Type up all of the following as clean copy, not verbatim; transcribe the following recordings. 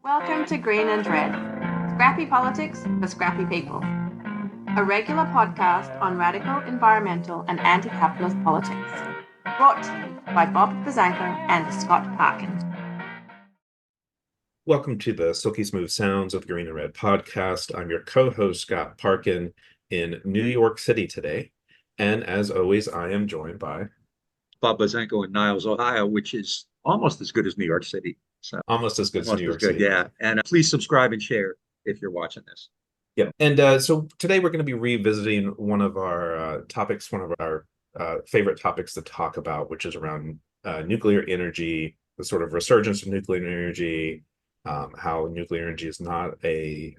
Welcome to Green and Red, Scrappy Politics for Scrappy People, a regular podcast on radical environmental and anti-capitalist politics, brought to you by Bob Bazanko and Scott Parkin. Welcome to the Silky Smooth Sounds of Green and Red podcast. I'm your co-host, Scott Parkin, in New York City today. And as always, I am joined by Bob Bazanko in Niles, Ohio, which is almost as good as New York City. So almost as good as New York City. Yeah. And please subscribe and share if you're watching this. Yeah. And so today we're going to be revisiting one of our topics, one of our favorite topics to talk about, which is around nuclear energy, the sort of resurgence of nuclear energy, how nuclear energy is not a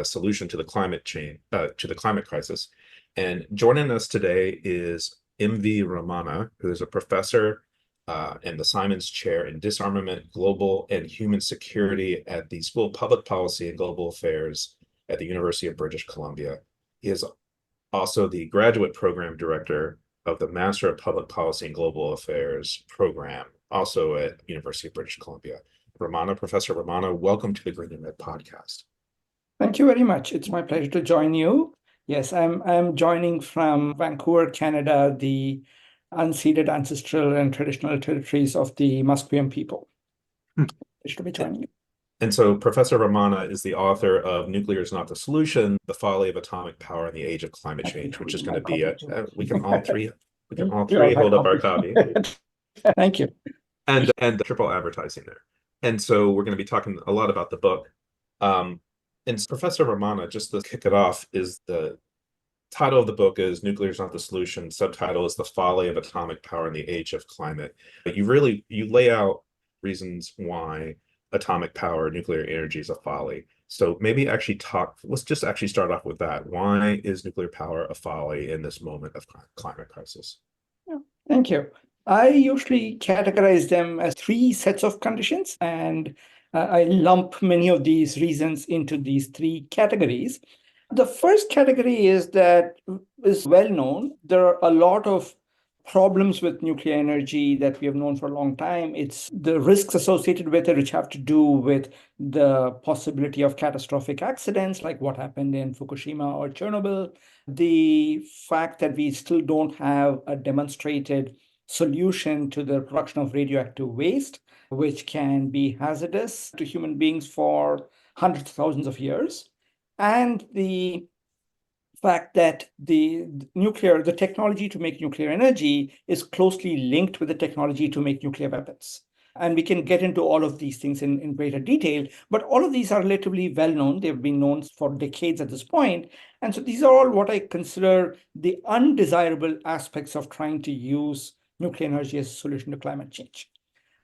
solution to the climate change, to the climate crisis. And joining us today is MV Ramana, who is a professor and the Simons Chair in Disarmament, Global and Human Security at the School of Public Policy and Global Affairs at the University of British Columbia. He is also the Graduate Program Director of the Master of Public Policy and Global Affairs program, also at University of British Columbia. Professor Ramana, welcome to the Green and Red podcast. Thank you very much. It's my pleasure to join you. Yes, I'm joining from Vancouver, Canada, the unceded ancestral and traditional territories of the Musqueam people. Pleasure to be joining you. And so Professor Ramana is the author of Nuclear is Not the Solution, The Folly of Atomic Power in the Age of Climate Change, which is going to be we can all three hold up our copy. Thank you. And triple advertising there. And so we're going to be talking a lot about the book. And Professor Ramana, just to kick it off, is the title of the book is Nuclear is Not the Solution. Subtitle is The Folly of Atomic Power in the Age of Climate. But you lay out reasons why atomic power, nuclear energy is a folly. So maybe let's just actually start off with that. Why is nuclear power a folly in this moment of climate crisis? Yeah, thank you. I usually categorize them as three sets of conditions, and I lump many of these reasons into these three categories. The first category is well known. There are a lot of problems with nuclear energy that we have known for a long time. It's the risks associated with it, which have to do with the possibility of catastrophic accidents, like what happened in Fukushima or Chernobyl. The fact that we still don't have a demonstrated solution to the production of radioactive waste, which can be hazardous to human beings for hundreds of thousands of years. And the fact that the technology to make nuclear energy is closely linked with the technology to make nuclear weapons. And we can get into all of these things in greater detail, but all of these are relatively well known. They've been known for decades at this point. And so these are all what I consider the undesirable aspects of trying to use nuclear energy as a solution to climate change.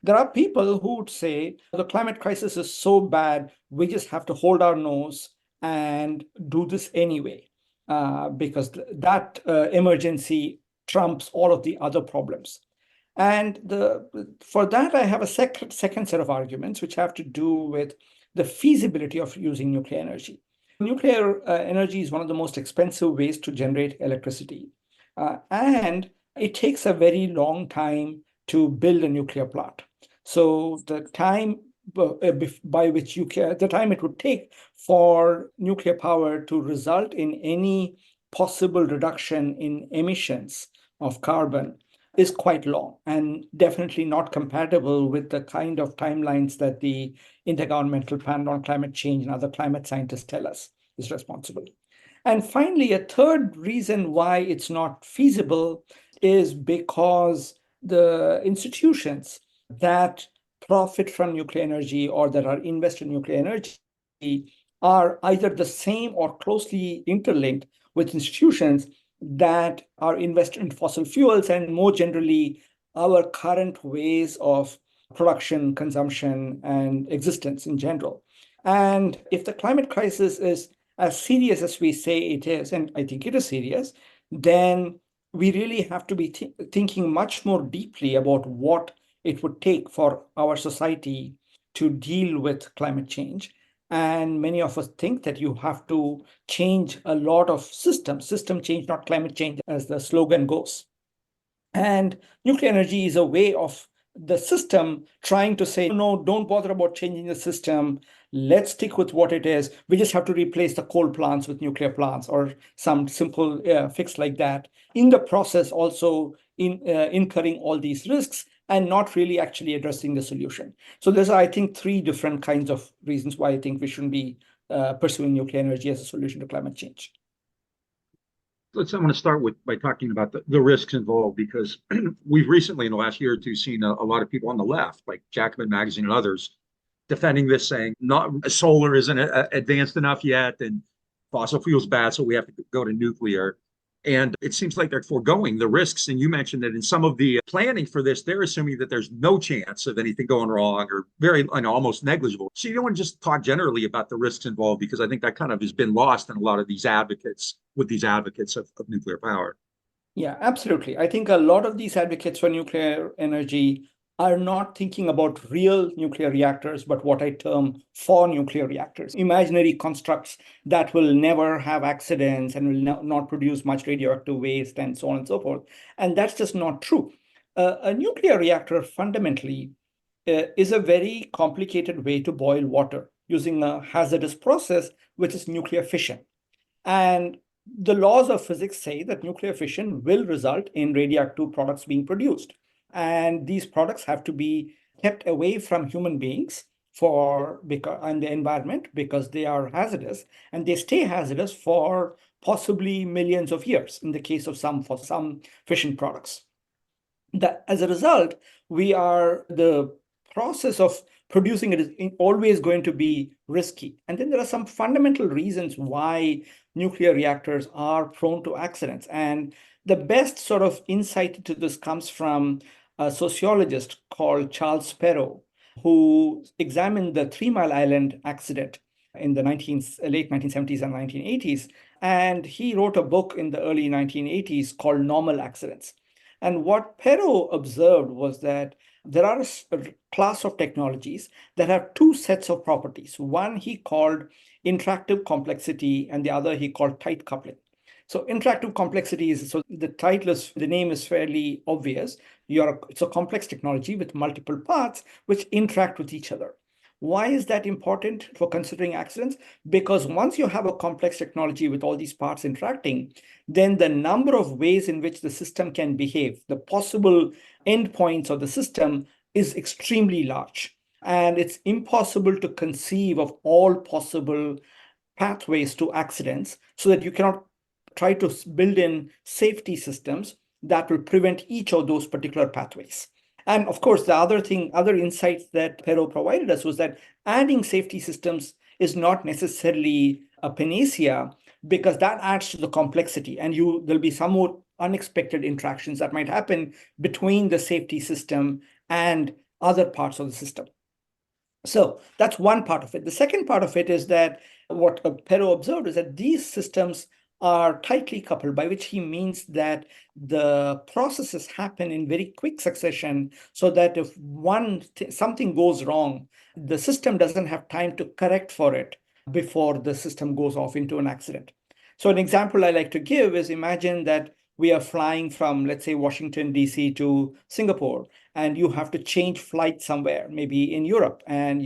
There are people who would say the climate crisis is so bad, we just have to hold our nose and do this anyway, because that emergency trumps all of the other problems. And for that, I have a second set of arguments, which have to do with the feasibility of using nuclear energy. Nuclear energy is one of the most expensive ways to generate electricity. And it takes a very long time to build a nuclear plant. So the time the time it would take for nuclear power to result in any possible reduction in emissions of carbon is quite long and definitely not compatible with the kind of timelines that the Intergovernmental Panel on Climate Change and other climate scientists tell us is responsible. And finally, a third reason why it's not feasible is because the institutions that profit from nuclear energy or that are invested in nuclear energy are either the same or closely interlinked with institutions that are invested in fossil fuels and more generally our current ways of production, consumption, and existence in general. And if the climate crisis is as serious as we say it is, and I think it is serious, then we really have to be thinking much more deeply about what it would take for our society to deal with climate change. And many of us think that you have to change a lot of system change, not climate change, as the slogan goes. And nuclear energy is a way of the system trying to say, no, don't bother about changing the system. Let's stick with what it is. We just have to replace the coal plants with nuclear plants or some simple fix like that. In the process, also incurring all these risks and not really actually addressing the solution. So there's, I think, three different kinds of reasons why I think we shouldn't be pursuing nuclear energy as a solution to climate change. I'm going to start by talking about the risks involved, because we've recently, in the last year or two, seen a lot of people on the left, like Jacobin Magazine and others, defending this, saying not solar isn't advanced enough yet, and fossil fuels bad, so we have to go to nuclear. And it seems like they're foregoing the risks. And you mentioned that in some of the planning for this, they're assuming that there's no chance of anything going wrong, or very, almost negligible. So you don't want to just talk generally about the risks involved, because I think that kind of has been lost in a lot of these advocates of nuclear power. Yeah, absolutely. I think a lot of these advocates for nuclear energy are not thinking about real nuclear reactors, but what I term for nuclear reactors, imaginary constructs that will never have accidents and will not produce much radioactive waste and so on and so forth. And that's just not true. A nuclear reactor fundamentally is a very complicated way to boil water using a hazardous process, which is nuclear fission. And the laws of physics say that nuclear fission will result in radioactive products being produced. And these products have to be kept away from human beings and the environment, because they are hazardous, and they stay hazardous for possibly millions of years in the case of some fission products. As a result, the process of producing it is always going to be risky. And then there are some fundamental reasons why nuclear reactors are prone to accidents. And the best sort of insight into this comes from a sociologist called Charles Perrow, who examined the 3 Mile Island accident in the late 1970s and 1980s. And he wrote a book in the early 1980s called Normal Accidents. And what Perrow observed was that there are a class of technologies that have two sets of properties. One he called interactive complexity, and the other he called tight coupling. So interactive complexity so the name is fairly obvious. It's a complex technology with multiple parts which interact with each other. Why is that important for considering accidents? Because once you have a complex technology with all these parts interacting, then the number of ways in which the system can behave, the possible endpoints of the system, is extremely large. And it's impossible to conceive of all possible pathways to accidents, so that you cannot try to build in safety systems that will prevent each of those particular pathways. And of course, the other insight that Perrow provided us was that adding safety systems is not necessarily a panacea, because that adds to the complexity, and there'll be some more unexpected interactions that might happen between the safety system and other parts of the system. So that's one part of it. The second part of it is that what Perrow observed is that these systems are tightly coupled, by which he means that the processes happen in very quick succession, so that if something goes wrong, the system doesn't have time to correct for it before the system goes off into an accident. So an example I like to give is, imagine that we are flying from, let's say, Washington, D.C. to Singapore, and you have to change flight somewhere, maybe in Europe, and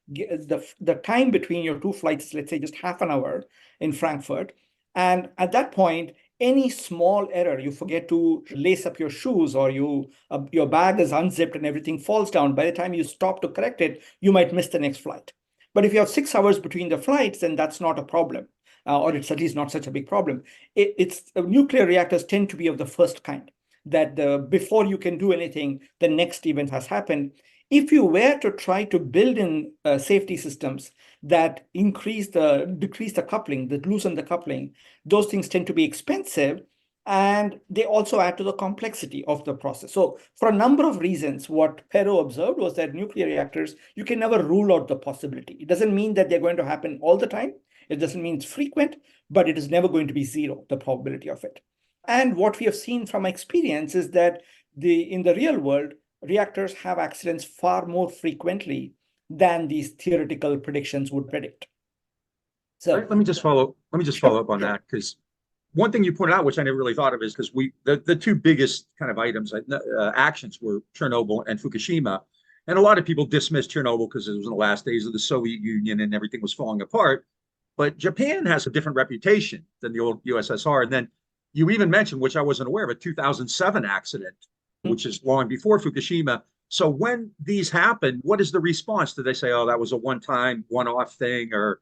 the time between your two flights is, let's say, just half an hour in Frankfurt. And at that point, any small error, you forget to lace up your shoes, or your bag is unzipped and everything falls down. By the time you stop to correct it, you might miss the next flight. But if you have 6 hours between the flights, then that's not a problem, or it's at least not such a big problem. Nuclear reactors tend to be of the first kind, that before you can do anything, the next event has happened. If you were to try to build in safety systems that decrease the coupling, that loosen the coupling, those things tend to be expensive, and they also add to the complexity of the process. So for a number of reasons, what Perrow observed was that nuclear reactors, you can never rule out the possibility. It doesn't mean that they're going to happen all the time. It doesn't mean it's frequent, but it is never going to be zero, the probability of it. And what we have seen from experience is that in the real world, reactors have accidents far more frequently than these theoretical predictions would predict. So let me just follow up on that, because one thing you pointed out, which I never really thought of, is because the two biggest kind of items, actions were Chernobyl and Fukushima. And a lot of people dismissed Chernobyl because it was in the last days of the Soviet Union and everything was falling apart. But Japan has a different reputation than the old USSR. And then you even mentioned, which I wasn't aware of, a 2007 accident, which is long before Fukushima. So when these happen, what is the response? Do they say, oh, that was a one-time, one-off thing, or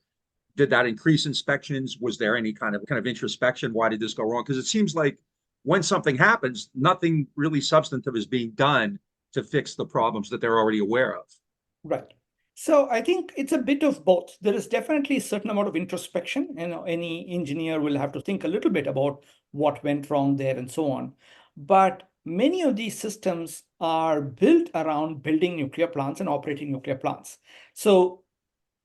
did that increase inspections? Was there any kind of introspection? Why did this go wrong? Because it seems like when something happens, nothing really substantive is being done to fix the problems that they're already aware of. Right. So I think it's a bit of both. There is definitely a certain amount of introspection. Any engineer will have to think a little bit about what went wrong there and so on. But many of these systems are built around building nuclear plants and operating nuclear plants. So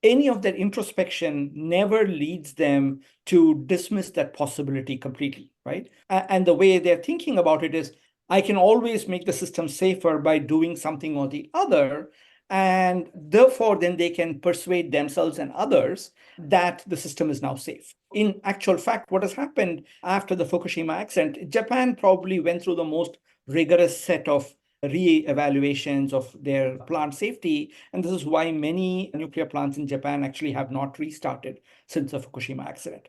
any of that introspection never leads them to dismiss that possibility completely, right? And the way they're thinking about it is, I can always make the system safer by doing something or the other. And therefore, then they can persuade themselves and others that the system is now safe. In actual fact, what has happened after the Fukushima accident, Japan probably went through the most rigorous set of re-evaluations of their plant safety. And this is why many nuclear plants in Japan actually have not restarted since the Fukushima accident.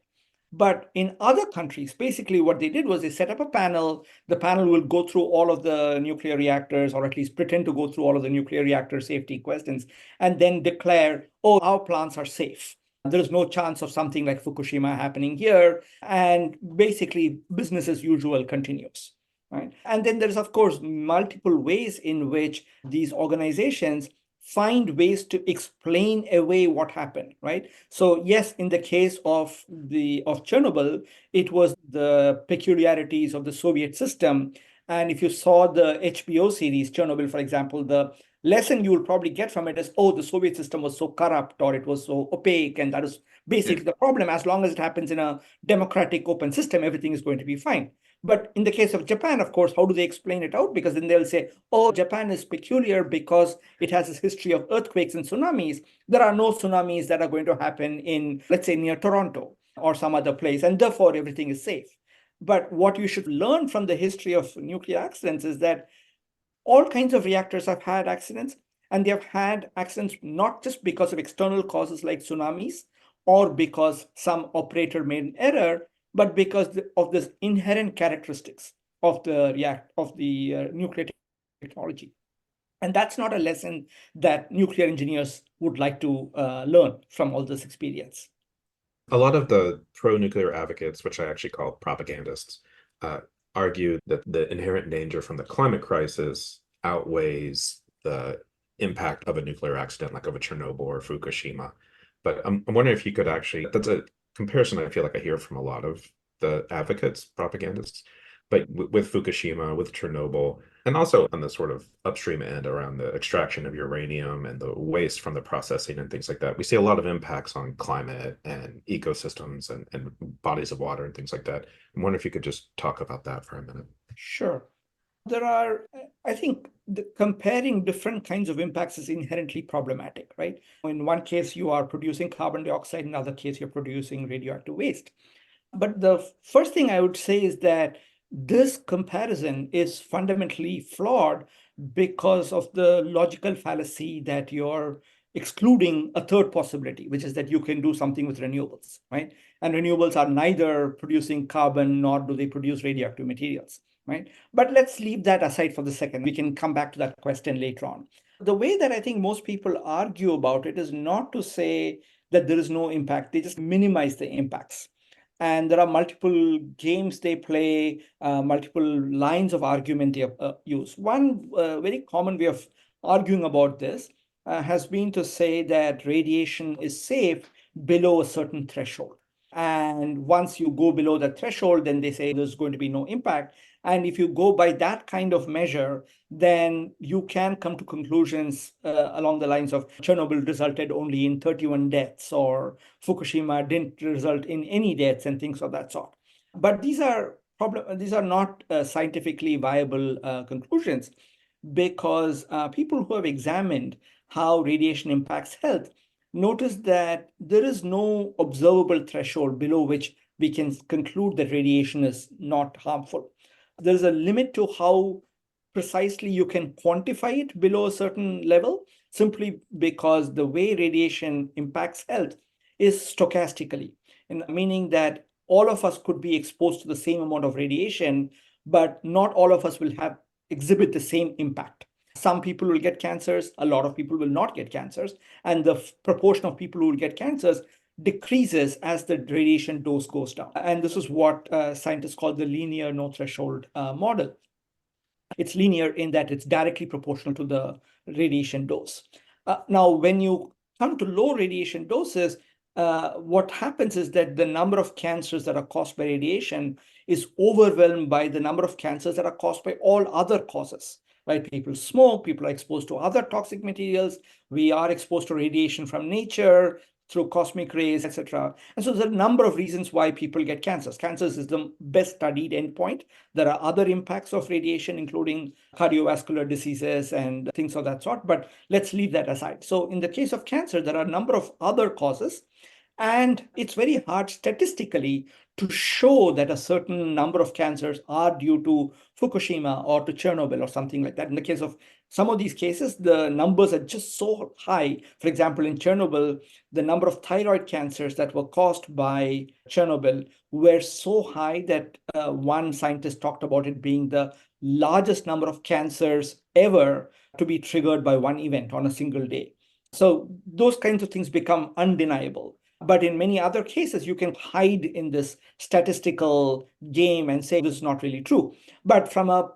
But in other countries, basically what they did was they set up a panel. The panel will go through all of the nuclear reactors, or at least pretend to go through all of the nuclear reactor safety questions, and then declare, oh, our plants are safe. There is no chance of something like Fukushima happening here. And basically, business as usual continues. Right? And then there's, of course, multiple ways in which these organizations find ways to explain away what happened, right? So yes, in the case of Chernobyl, it was the peculiarities of the Soviet system. And if you saw the HBO series, Chernobyl, for example, the lesson you will probably get from it is, oh, the Soviet system was so corrupt, or it was so opaque, and that is basically the problem. As long as it happens in a democratic, open system, everything is going to be fine. But in the case of Japan, of course, how do they explain it out? Because then they'll say, oh, Japan is peculiar because it has this history of earthquakes and tsunamis. There are no tsunamis that are going to happen in, let's say, near Toronto or some other place, and therefore everything is safe. But what you should learn from the history of nuclear accidents is that all kinds of reactors have had accidents, and they have had accidents not just because of external causes like tsunamis or because some operator made an error, but because of this inherent characteristics of the nuclear technology. And that's not a lesson that nuclear engineers would like to learn from all this experience. A lot of the pro-nuclear advocates, which I actually call propagandists, argue that the inherent danger from the climate crisis outweighs the impact of a nuclear accident, like of a Chernobyl or Fukushima. But I'm wondering if you could actually, that's a comparison I feel like I hear from a lot of the advocates, propagandists, but with Fukushima, with Chernobyl, and also on the sort of upstream end around the extraction of uranium and the waste from the processing and things like that, we see a lot of impacts on climate and ecosystems and bodies of water and things like that. I wonder if you could just talk about that for a minute. Sure. There are, I think, comparing different kinds of impacts is inherently problematic, right? In one case, you are producing carbon dioxide. In another case, you're producing radioactive waste. But the first thing I would say is that this comparison is fundamentally flawed because of the logical fallacy that you're excluding a third possibility, which is that you can do something with renewables, right? And renewables are neither producing carbon nor do they produce radioactive materials, right? But let's leave that aside for the second. We can come back to that question later on. The way that I think most people argue about it is not to say that there is no impact. They just minimize the impacts. And there are multiple games they play, multiple lines of argument they use. One very common way of arguing about this has been to say that radiation is safe below a certain threshold. And once you go below that threshold, then they say there's going to be no impact. And if you go by that kind of measure, then you can come to conclusions along the lines of Chernobyl resulted only in 31 deaths, or Fukushima didn't result in any deaths, and things of that sort. But these are not scientifically viable conclusions, because people who have examined how radiation impacts health notice that there is no observable threshold below which we can conclude that radiation is not harmful. There's a limit to how precisely you can quantify it below a certain level, simply because the way radiation impacts health is stochastically, meaning that all of us could be exposed to the same amount of radiation, but not all of us will exhibit the same impact. Some people will get cancers, a lot of people will not get cancers, and the proportion of people who will get cancers decreases as the radiation dose goes down. And this is what scientists call the linear no threshold model. It's linear in that it's directly proportional to the radiation dose. Now, when you come to low radiation doses, what happens is that the number of cancers that are caused by radiation is overwhelmed by the number of cancers that are caused by all other causes. Right? People smoke, people are exposed to other toxic materials, we are exposed to radiation from nature through cosmic rays, etc. And so there's a number of reasons why people get cancers. Cancers is the best studied endpoint. There are other impacts of radiation, including cardiovascular diseases and things of that sort, but let's leave that aside. So in the case of cancer, there are a number of other causes, and it's very hard statistically to show that a certain number of cancers are due to Fukushima or to Chernobyl or something like that. In the case of some of these cases, the numbers are just so high. For example, in Chernobyl, the number of thyroid cancers that were caused by Chernobyl were so high that one scientist talked about it being the largest number of cancers ever to be triggered by one event on a single day. So those kinds of things become undeniable. But in many other cases, you can hide in this statistical game and say this is not really true. But from a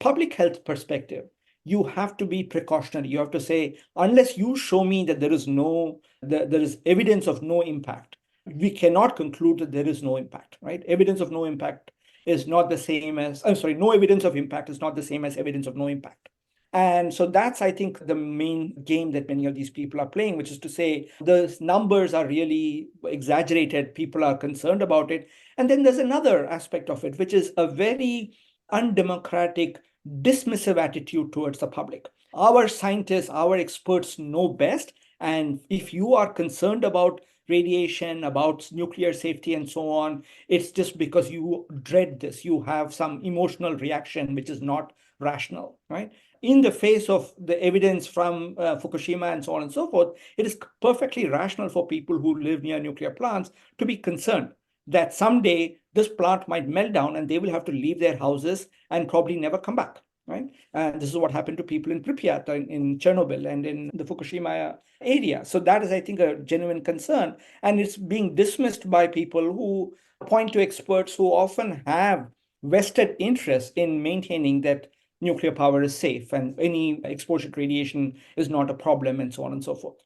public health perspective, you have to be precautionary. You have to say, unless you show me that there is evidence of no impact, we cannot conclude that there is no impact, right? Evidence of no impact is not the same as, no evidence of impact is not the same as evidence of no impact. And so that's, I think, the main game that many of these people are playing, which is to say the numbers are really exaggerated. People are concerned about it. And then there's another aspect of it, which is a very undemocratic, dismissive attitude towards the public. Our scientists, our experts know best. And if you are concerned about radiation, about nuclear safety and so on, it's just because you dread this. You have some emotional reaction, which is not rational, right? In the face of the evidence from Fukushima and so on and so forth, it is perfectly rational for people who live near nuclear plants to be concerned that someday this plant might melt down and they will have to leave their houses and probably never come back, right? And this is what happened to people in Pripyat, in Chernobyl, and in the Fukushima area. So that is, I think, a genuine concern. And it's being dismissed by people who point to experts who often have vested interest in maintaining that nuclear power is safe and any exposure to radiation is not a problem and so on and so forth.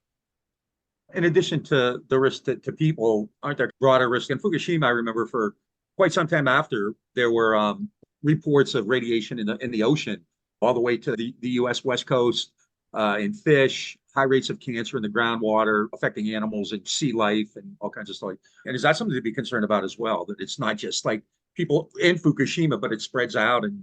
In addition to the risk to people, aren't there broader risks? In Fukushima, I remember for quite some time after, there were reports of radiation in the ocean, all the way to the U.S. West Coast, in fish, high rates of cancer in the groundwater, affecting animals and sea life and all kinds of stuff. And is that something to be concerned about as well? That it's not just like people in Fukushima, but it spreads out and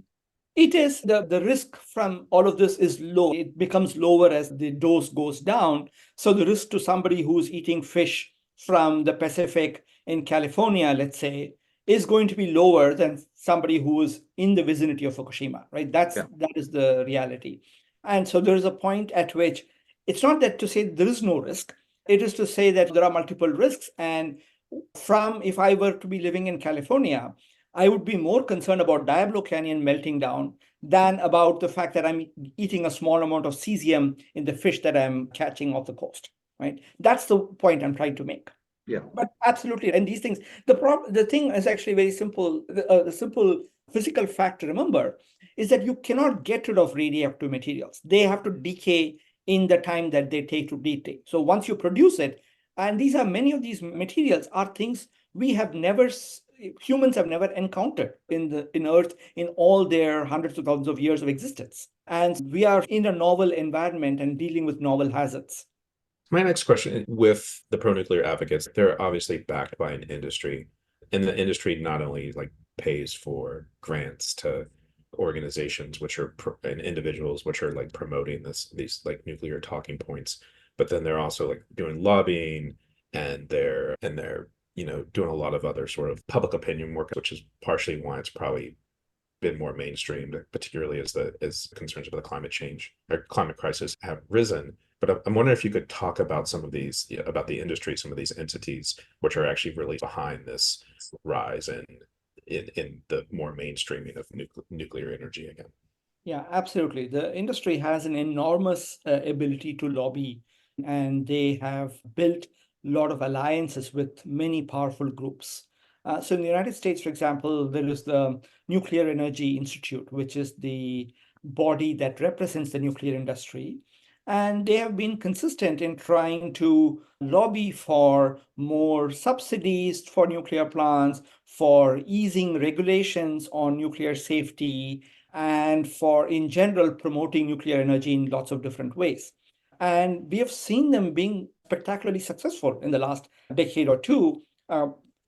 it is the risk from all of this is low. It becomes lower as the dose goes down. So the risk to somebody who's eating fish from the Pacific in California, let's say, is going to be lower than somebody who is in the vicinity of Fukushima, right? That is the reality. And so there is a point at which it's not that to say there is no risk. It is to say that there are multiple risks. And if I were to be living in California, I would be more concerned about Diablo Canyon melting down than about the fact that I'm eating a small amount of cesium in the fish that I'm catching off the coast, right? That's the point I'm trying to make. Yeah. But absolutely. And these things, the thing is actually very simple. The simple physical fact to remember is that you cannot get rid of radioactive materials. They have to decay in the time that they take to decay. So once you produce it, and many of these materials are things humans have never encountered in Earth in all their hundreds of thousands of years of existence. And we are in a novel environment and dealing with novel hazards. My next question with the pro-nuclear advocates, they're obviously backed by an industry, and the industry not only pays for grants to organizations and individuals which are promoting these nuclear talking points, but then they're also doing lobbying, and they're doing a lot of other sort of public opinion work, which is partially why it's probably been more mainstreamed, particularly as concerns about the climate change or climate crisis have risen. But I'm wondering if you could talk about some of these, about the industry, some of these entities, which are actually really behind this rise in the more mainstreaming of nuclear energy again. Yeah, absolutely. The industry has an enormous ability to lobby, and they have built a lot of alliances with many powerful groups. So in the United States, for example, there is the Nuclear Energy Institute, which is the body that represents the nuclear industry. And they have been consistent in trying to lobby for more subsidies for nuclear plants, for easing regulations on nuclear safety, and for, in general, promoting nuclear energy in lots of different ways. And we have seen them being spectacularly successful in the last decade or two,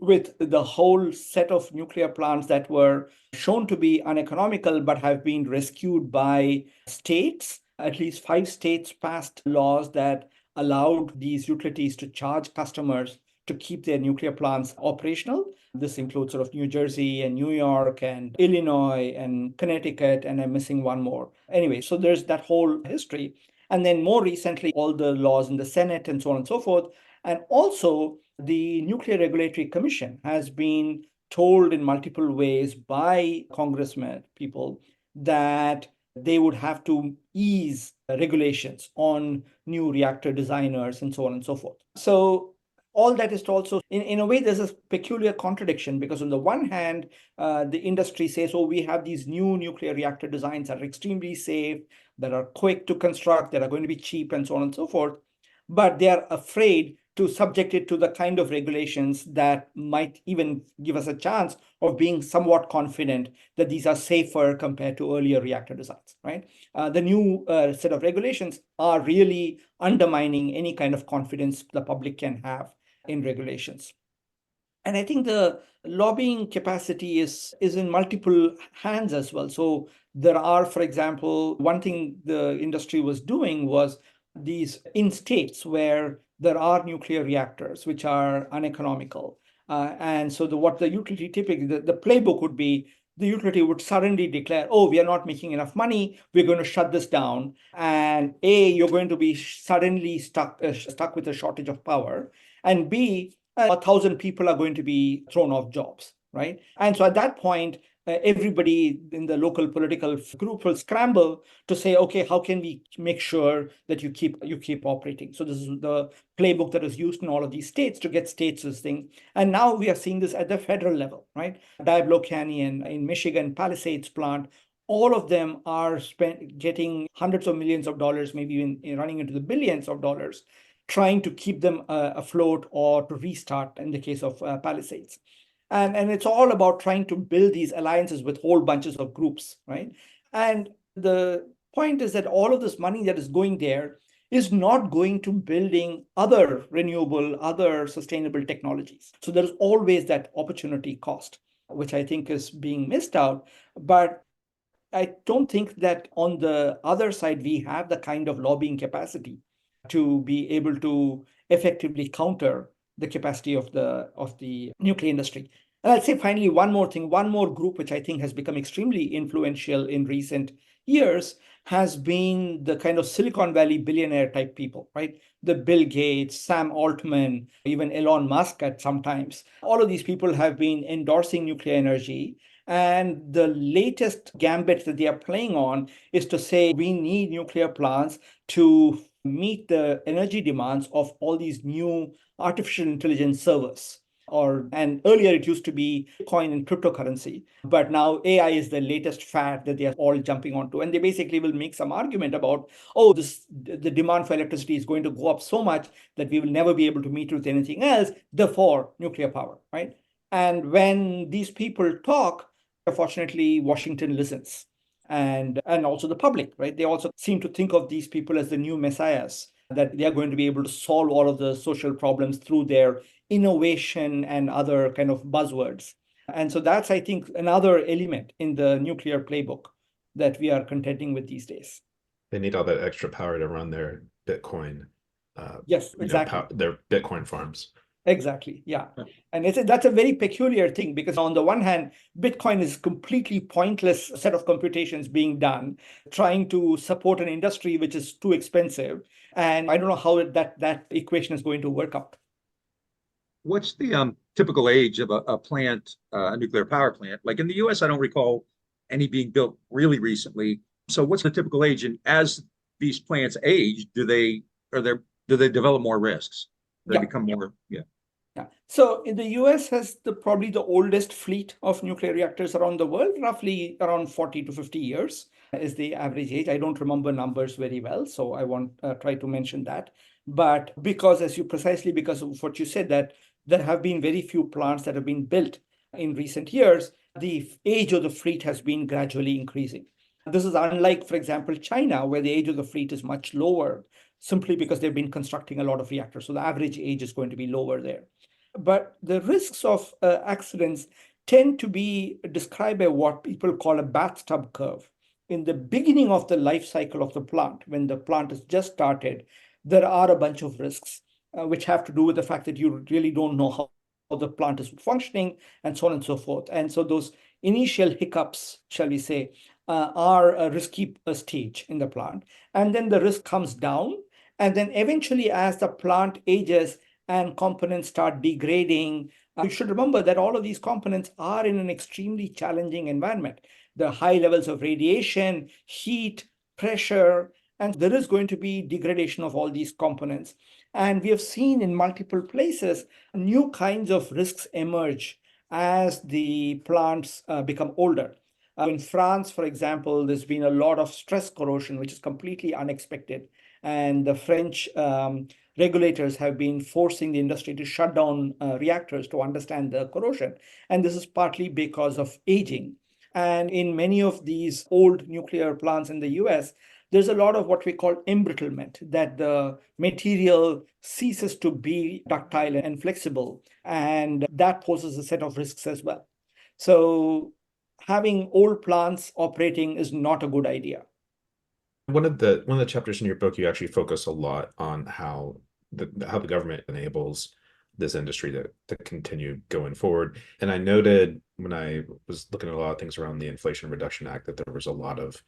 with the whole set of nuclear plants that were shown to be uneconomical but have been rescued by states. At least 5 states passed laws that allowed these utilities to charge customers to keep their nuclear plants operational. This includes sort of New Jersey and New York and Illinois and Connecticut, and I'm missing one more. Anyway, so there's that whole history. And then more recently, all the laws in the Senate and so on and so forth. And also, the Nuclear Regulatory Commission has been told in multiple ways by congressmen, people, that they would have to ease regulations on new reactor designers and so on and so forth. So all that is to also, in a way, there's a peculiar contradiction, because on the one hand, the industry says, oh, we have these new nuclear reactor designs that are extremely safe, that are quick to construct, that are going to be cheap, and so on and so forth. But they are afraid to subject it to the kind of regulations that might even give us a chance of being somewhat confident that these are safer compared to earlier reactor designs, right? The new set of regulations are really undermining any kind of confidence the public can have in regulations. And I think the lobbying capacity is in multiple hands as well. So there are, for example, one thing the industry was doing was these in states where there are nuclear reactors which are uneconomical. And so what the utility typically, the playbook would be, the utility would suddenly declare, oh, we are not making enough money, we're going to shut this down. And A, you're going to be suddenly stuck with a shortage of power. And B, 1,000 people are going to be thrown off jobs, right? And so at that point, everybody in the local political group will scramble to say, okay, how can we make sure that you keep operating? So this is the playbook that is used in all of these states to get states this thing. And now we are seeing this at the federal level, right? Diablo Canyon in Michigan, Palisades plant, all of them are getting hundreds of millions of dollars, maybe even running into the billions of dollars, trying to keep them afloat or to restart in the case of Palisades. And it's all about trying to build these alliances with whole bunches of groups, right? And the point is that all of this money that is going there is not going to building other renewable, other sustainable technologies. So there's always that opportunity cost, which I think is being missed out. But I don't think that on the other side, we have the kind of lobbying capacity to be able to effectively counter the capacity of the nuclear industry. And I'll say finally one more thing, one more group which I think has become extremely influential in recent years has been the kind of Silicon Valley billionaire type people, right? The Bill Gates, Sam Altman, even Elon Musk at sometimes. All of these people have been endorsing nuclear energy. And the latest gambit that they are playing on is to say we need nuclear plants to meet the energy demands of all these new artificial intelligence servers. And earlier it used to be Bitcoin and cryptocurrency, but now AI is the latest fad that they are all jumping onto. And they basically will make some argument about, oh, the demand for electricity is going to go up so much that we will never be able to meet it with anything else, therefore nuclear power, right? And when these people talk, unfortunately, Washington listens. And also the public, right? They also seem to think of these people as the new messiahs, that they are going to be able to solve all of the social problems through their innovation and other kind of buzzwords. And so that's, I think, another element in the nuclear playbook that we are contending with these days. They need all that extra power to run their Bitcoin. Yes, exactly. Their Bitcoin farms. Exactly. Yeah. Yeah. And that's a very peculiar thing because on the one hand, Bitcoin is completely pointless set of computations being done, trying to support an industry which is too expensive. And I don't know how that equation is going to work out. What's the typical age of a plant, a nuclear power plant? Like in the US, I don't recall any being built really recently. So what's the typical age? And as these plants age, do they develop more risks? Do they Yeah. become more, yeah. Yeah. So in the US has probably the oldest fleet of nuclear reactors around the world, roughly around 40 to 50 years is the average age. I don't remember numbers very well, so I won't try to mention that. But because because of what you said, that there have been very few plants that have been built in recent years, the age of the fleet has been gradually increasing. This is unlike, for example, China, where the age of the fleet is much lower, simply because they've been constructing a lot of reactors. So the average age is going to be lower there. But the risks of accidents tend to be described by what people call a bathtub curve. In the beginning of the life cycle of the plant, when the plant is just started, there are a bunch of risks, which have to do with the fact that you really don't know how the plant is functioning and so on and so forth. And so those initial hiccups, shall we say, are a risky stage in the plant. And then the risk comes down. And then eventually, as the plant ages, and components start degrading. You should remember that all of these components are in an extremely challenging environment. The high levels of radiation, heat, pressure, and there is going to be degradation of all these components. And we have seen in multiple places new kinds of risks emerge as the plants become older. In France, for example, there's been a lot of stress corrosion, which is completely unexpected. And the French regulators have been forcing the industry to shut down reactors to understand the corrosion. And this is partly because of aging. And in many of these old nuclear plants in the US, there's a lot of what we call embrittlement, that the material ceases to be ductile and flexible. And that poses a set of risks as well. So having old plants operating is not a good idea. One of the chapters in your book, you actually focus a lot on how the government enables this industry to continue going forward. And I noted when I was looking at a lot of things around the Inflation Reduction Act that there was a lot of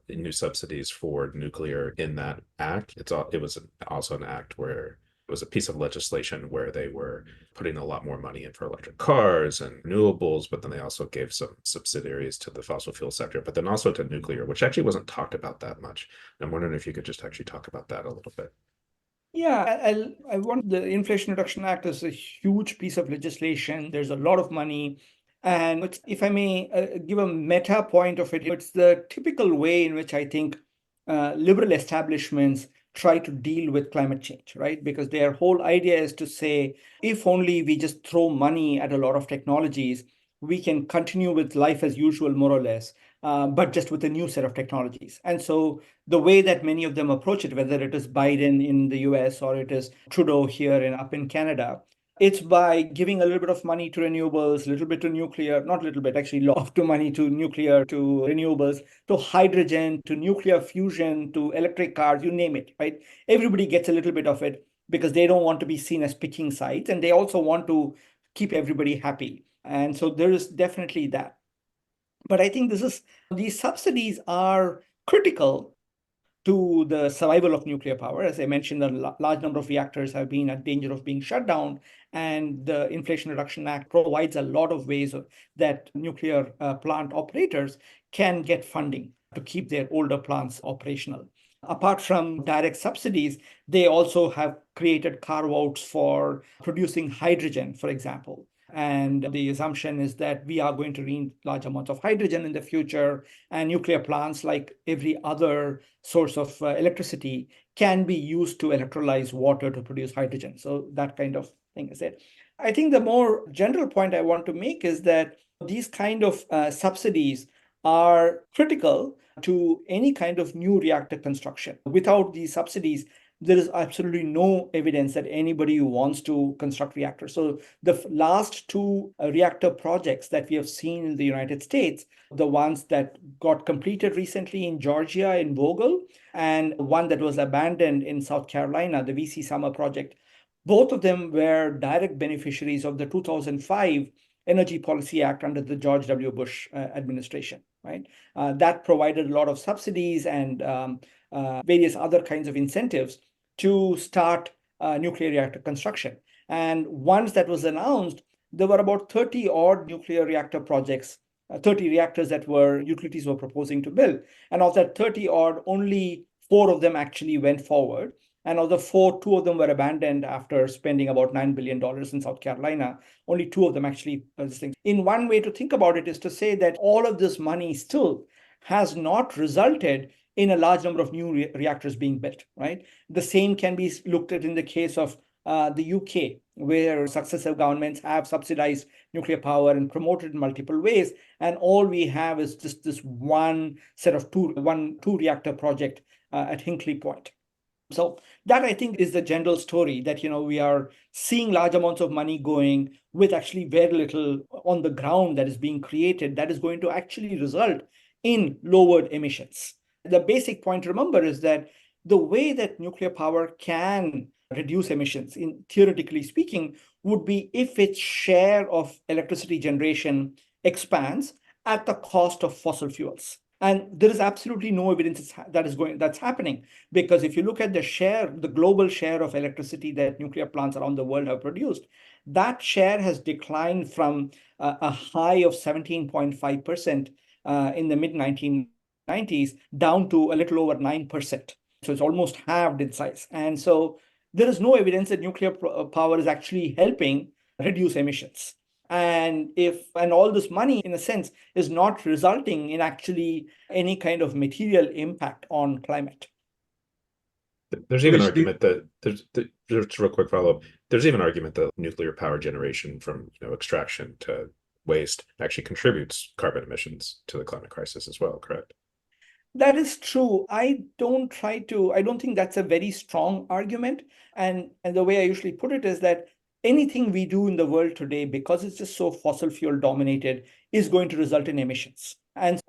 new subsidies for nuclear in that act. It was also an act where it was a piece of legislation where they were putting a lot more money in for electric cars and renewables, but then they also gave some subsidiaries to the fossil fuel sector, but then also to nuclear, which actually wasn't talked about that much. And I'm wondering if you could just actually talk about that a little bit. Yeah, I want the Inflation Reduction Act is a huge piece of legislation. There's a lot of money. And if I may give a meta point of it, it's the typical way in which I think liberal establishments try to deal with climate change, right? Because their whole idea is to say, if only we just throw money at a lot of technologies, we can continue with life as usual, more or less, but just with a new set of technologies. And so the way that many of them approach it, whether it is Biden in the US or it is Trudeau here and up in Canada, it's by giving a little bit of money to renewables, a little bit to nuclear, not a little bit, actually, lot of money to nuclear, to renewables, to hydrogen, to nuclear fusion, to electric cars, you name it, right? Everybody gets a little bit of it because they don't want to be seen as picking sides. And they also want to keep everybody happy. And so there is definitely that. But I think these subsidies are critical to the survival of nuclear power. As I mentioned, a large number of reactors have been at danger of being shut down, and the Inflation Reduction Act provides a lot of ways that nuclear plant operators can get funding to keep their older plants operational. Apart from direct subsidies, they also have created carve-outs for producing hydrogen, for example. And the assumption is that we are going to need large amounts of hydrogen in the future, and nuclear plants, like every other source of electricity, can be used to electrolyze water to produce hydrogen. So that kind of thing is it. I think the more general point I want to make is that these kind of subsidies are critical to any kind of new reactor construction. Without these subsidies, there is absolutely no evidence that anybody wants to construct reactors. So the last two reactor projects that we have seen in the United States, the ones that got completed recently in Georgia, in Vogtle, and one that was abandoned in South Carolina, the VC Summer project, Both of them were direct beneficiaries of the 2005 Energy Policy Act under the George W. Bush administration, right? That provided a lot of subsidies and various other kinds of incentives to start nuclear reactor construction. And once that was announced, there were about 30 odd nuclear reactor projects, 30 reactors that utilities were proposing to build. And of that 30 odd, only 4 of them actually went forward. And of the 4, 2 of them were abandoned after spending about $9 billion in South Carolina. Only 2 of them actually. In one way to think about it is to say that all of this money still has not resulted in a large number of new reactors being built, right? The same can be looked at in the case of the UK, where successive governments have subsidized nuclear power and promoted in multiple ways. And all we have is just this one set of two reactor project at Hinkley Point. So that, I think, is the general story that, we are seeing large amounts of money going with actually very little on the ground that is being created that is going to actually result in lowered emissions. The basic point to remember is that the way that nuclear power can reduce emissions, theoretically speaking, would be if its share of electricity generation expands at the cost of fossil fuels. And there is absolutely no evidence that's happening, because if you look at the global share of electricity that nuclear plants around the world have produced, that share has declined from a high of 17.5% in the mid-1990s down to a little over 9%. So it's almost halved in size. And so there is no evidence that nuclear power is actually helping reduce emissions. And all this money, in a sense, is not resulting in actually any kind of material impact on climate. There's even an argument that just a real quick follow-up. There's even an argument that nuclear power generation from extraction to waste actually contributes carbon emissions to the climate crisis as well, correct? That is true. I don't think that's a very strong argument. And the way I usually put it is that anything we do in the world today, because it's just so fossil fuel dominated, is going to result in emissions. And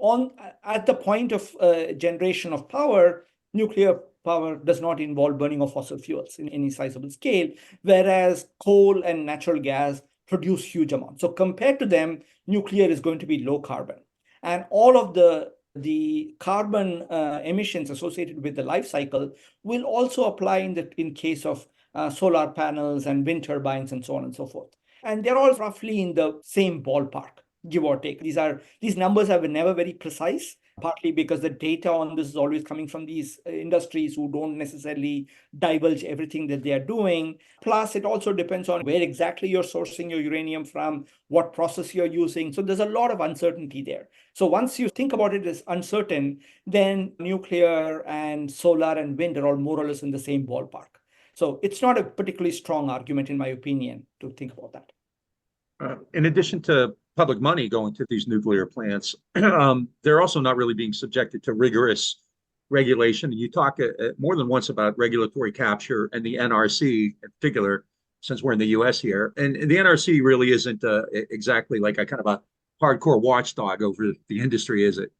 at the point of generation of power, nuclear power does not involve burning of fossil fuels in any sizable scale, whereas coal and natural gas produce huge amounts. So compared to them, nuclear is going to be low carbon. And all of the carbon emissions associated with the life cycle will also apply in case of solar panels and wind turbines and so on and so forth. And they're all roughly in the same ballpark, give or take. These numbers are never very precise, partly because the data on this is always coming from these industries who don't necessarily divulge everything that they are doing. Plus, it also depends on where exactly you're sourcing your uranium from, what process you're using. So there's a lot of uncertainty there. So once you think about it as uncertain, then nuclear and solar and wind are all more or less in the same ballpark. So it's not a particularly strong argument, in my opinion, to think about that. In addition to public money going to these nuclear plants, they're also not really being subjected to rigorous regulation. You talk more than once about regulatory capture and the NRC in particular, since we're in the US here. And the NRC really isn't exactly like a kind of a hardcore watchdog over the industry, is it?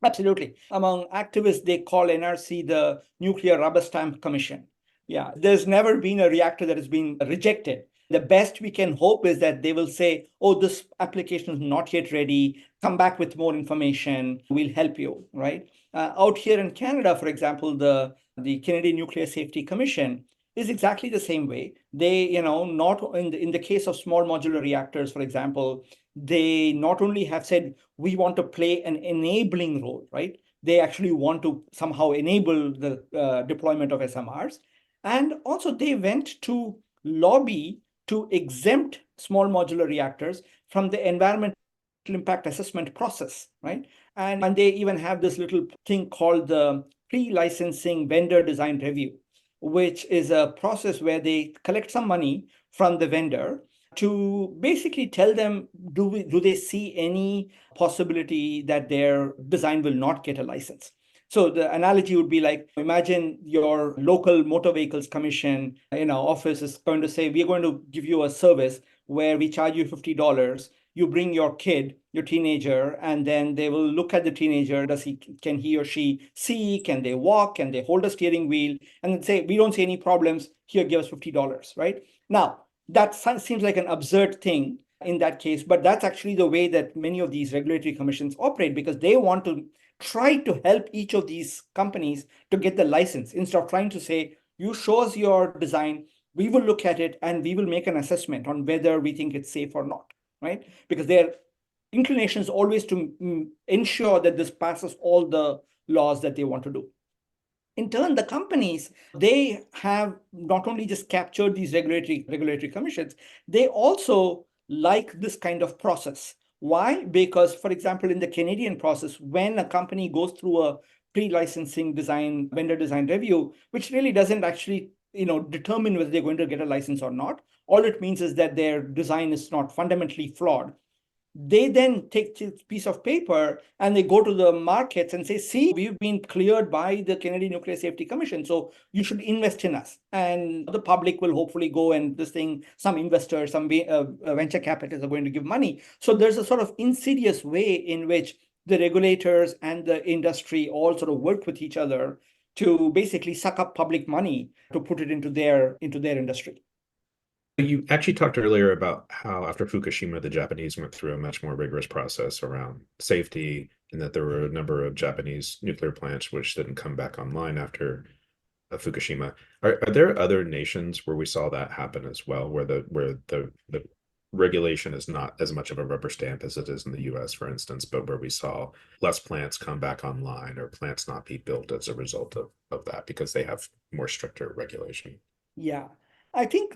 Absolutely. Among activists, they call NRC the Nuclear Rubber Stamp Commission. Yeah, there's never been a reactor that has been rejected. The best we can hope is that they will say, oh, this application is not yet ready. Come back with more information. We'll help you, right? Out here in Canada, for example, the Canadian Nuclear Safety Commission is exactly the same way. They, not in the case of small modular reactors, for example, they not only have said, we want to play an enabling role, right? They actually want to somehow enable the deployment of SMRs. And also they went to lobby to exempt small modular reactors from the environmental impact assessment process, right? And they even have this little thing called the pre-licensing vendor design review, which is a process where they collect some money from the vendor to basically tell them, do they see any possibility that their design will not get a license? So the analogy would be like, imagine your local motor vehicles commission office is going to say, we're going to give you a service where we charge you $50 you bring your kid, your teenager, and then they will look at the teenager. Can he or she see? Can they walk? Can they hold a steering wheel? And then say, we don't see any problems. Here, give us $50, right? Now, that seems like an absurd thing in that case, but that's actually the way that many of these regulatory commissions operate, because they want to try to help each of these companies to get the license instead of trying to say, you show us your design, we will look at it and we will make an assessment on whether we think it's safe or not, right? Because their inclination is always to ensure that this passes all the laws that they want to do. In turn, the companies, they have not only just captured these regulatory commissions, they also like this kind of process. Why? Because, for example, in the Canadian process, when a company goes through a pre-licensing design, vendor design review, which really doesn't actually determine whether they're going to get a license or not, all it means is that their design is not fundamentally flawed. They then take this piece of paper and they go to the markets and say, see, we've been cleared by the Canadian Nuclear Safety Commission, so you should invest in us. And the public will hopefully go and some investors, some venture capitalists are going to give money. So there's a sort of insidious way in which the regulators and the industry all sort of work with each other to basically suck up public money to put it into their industry. You actually talked earlier about how after Fukushima, the Japanese went through a much more rigorous process around safety, and that there were a number of Japanese nuclear plants which didn't come back online after Fukushima. Are there other nations where we saw that happen as well, where the regulation is not as much of a rubber stamp as it is in the US, for instance, but where we saw less plants come back online or plants not be built as a result of that because they have more stricter regulation? Yeah. I think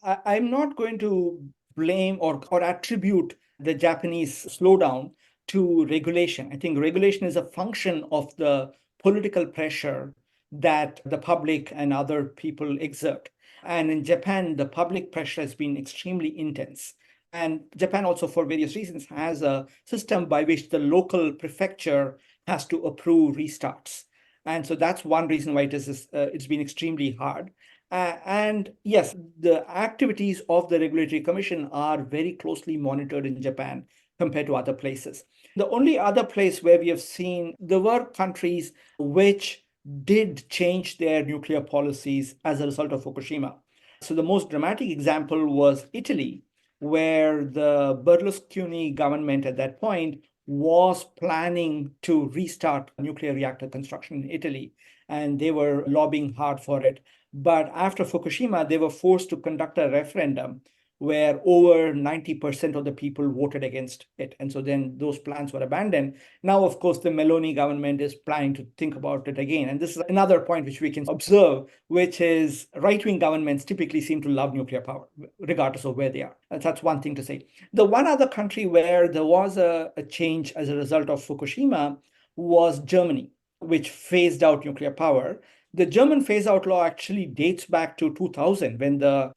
I'm not going to blame or attribute the Japanese slowdown to regulation. I think regulation is a function of the political pressure that the public and other people exert. And in Japan, the public pressure has been extremely intense. And Japan also, for various reasons, has a system by which the local prefecture has to approve restarts. And so that's one reason why it's been extremely hard. And yes, the activities of the Regulatory Commission are very closely monitored in Japan compared to other places. The only other place where we have seen there were countries which did change their nuclear policies as a result of Fukushima. So the most dramatic example was Italy, where the Berlusconi government at that point was planning to restart nuclear reactor construction in Italy, and they were lobbying hard for it. But after Fukushima, they were forced to conduct a referendum where over 90% of the people voted against it. And so then those plans were abandoned. Now, of course, the Meloni government is planning to think about it again. And this is another point which we can observe, which is right-wing governments typically seem to love nuclear power, regardless of where they are. That's one thing to say. The one other country where there was a change as a result of Fukushima was Germany, which phased out nuclear power. The German phase-out law actually dates back to 2000, when the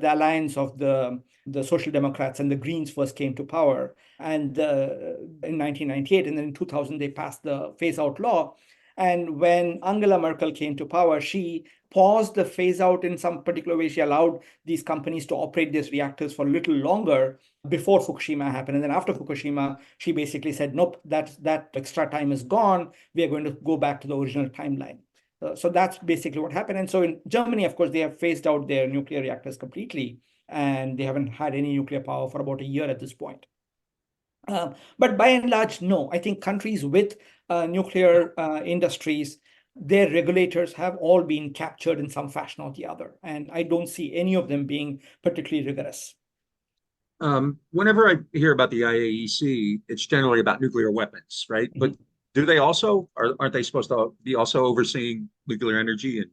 alliance of the Social Democrats and the Greens first came to power, and in 1998, and then in 2000 they passed the phase-out law. And when Angela Merkel came to power, she paused the phase-out in some particular way. She allowed these companies to operate these reactors for a little longer before Fukushima happened. And then after Fukushima, she basically said, nope, that extra time is gone. We are going to go back to the original timeline. So that's basically what happened. And so in Germany, of course, they have phased out their nuclear reactors completely, and they haven't had any nuclear power for about a year at this point. But by and large, no. I think countries with nuclear industries, their regulators have all been captured in some fashion or the other. And I don't see any of them being particularly rigorous. Whenever I hear about the IAEC, it's generally about nuclear weapons, right? Mm-hmm. But do they also, aren't they supposed to be also overseeing nuclear energy and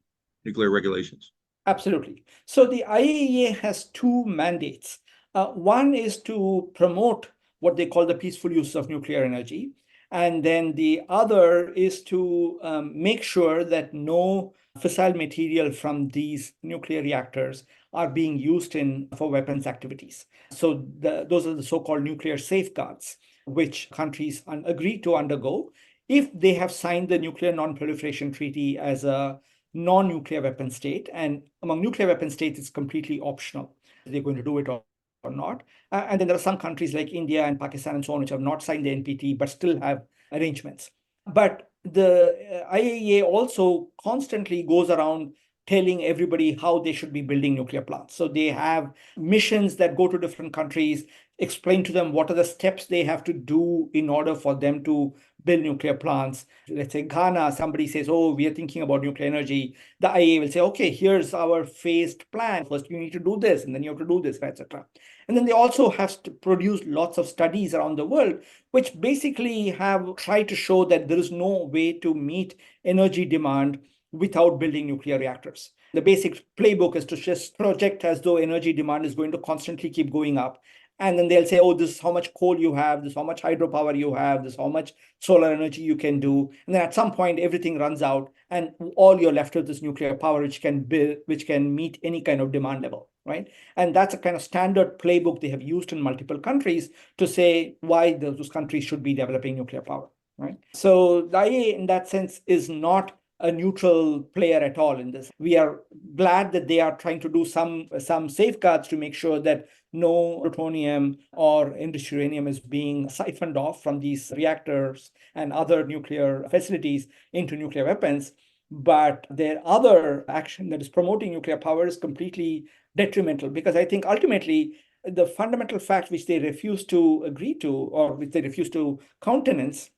nuclear regulations? Absolutely. So the IAEA has two mandates. One is to promote what they call the peaceful use of nuclear energy. And then the other is to make sure that no fissile material from these nuclear reactors are being used for weapons activities. So those are the so-called nuclear safeguards, which countries agree to undergo if they have signed the Nuclear Non-Proliferation Treaty as a non-nuclear weapon state. And among nuclear weapon states, it's completely optional. They're going to do it or or not. And then there are some countries like India and Pakistan and so on, which have not signed the NPT, but still have arrangements. But the IAEA also constantly goes around telling everybody how they should be building nuclear plants. So they have missions that go to different countries, explain to them what are the steps they have to do in order for them to build nuclear plants. Let's say Ghana, somebody says, oh, we are thinking about nuclear energy. The IAEA will say, okay, here's our phased plan. First, you need to do this, and then you have to do this, etc. And then they also have to produce lots of studies around the world, which basically have tried to show that there is no way to meet energy demand without building nuclear reactors. The basic playbook is to just project as though energy demand is going to constantly keep going up. And then they'll say, oh, this is how much coal you have, this is how much hydropower you have, this is how much solar energy you can do. And then at some point, everything runs out, and all you're left with is nuclear power, which can meet any kind of demand level, right? And that's a kind of standard playbook they have used in multiple countries to say why those countries should be developing nuclear power, right? So the IAEA, in that sense, is not a neutral player at all in this. We are glad that they are trying to do some safeguards to make sure that no plutonium or enriched uranium is being siphoned off from these reactors and other nuclear facilities into nuclear weapons. But their other action that is promoting nuclear power is completely detrimental, because I think ultimately the fundamental fact which they refuse to agree to, or which they refuse to countenance,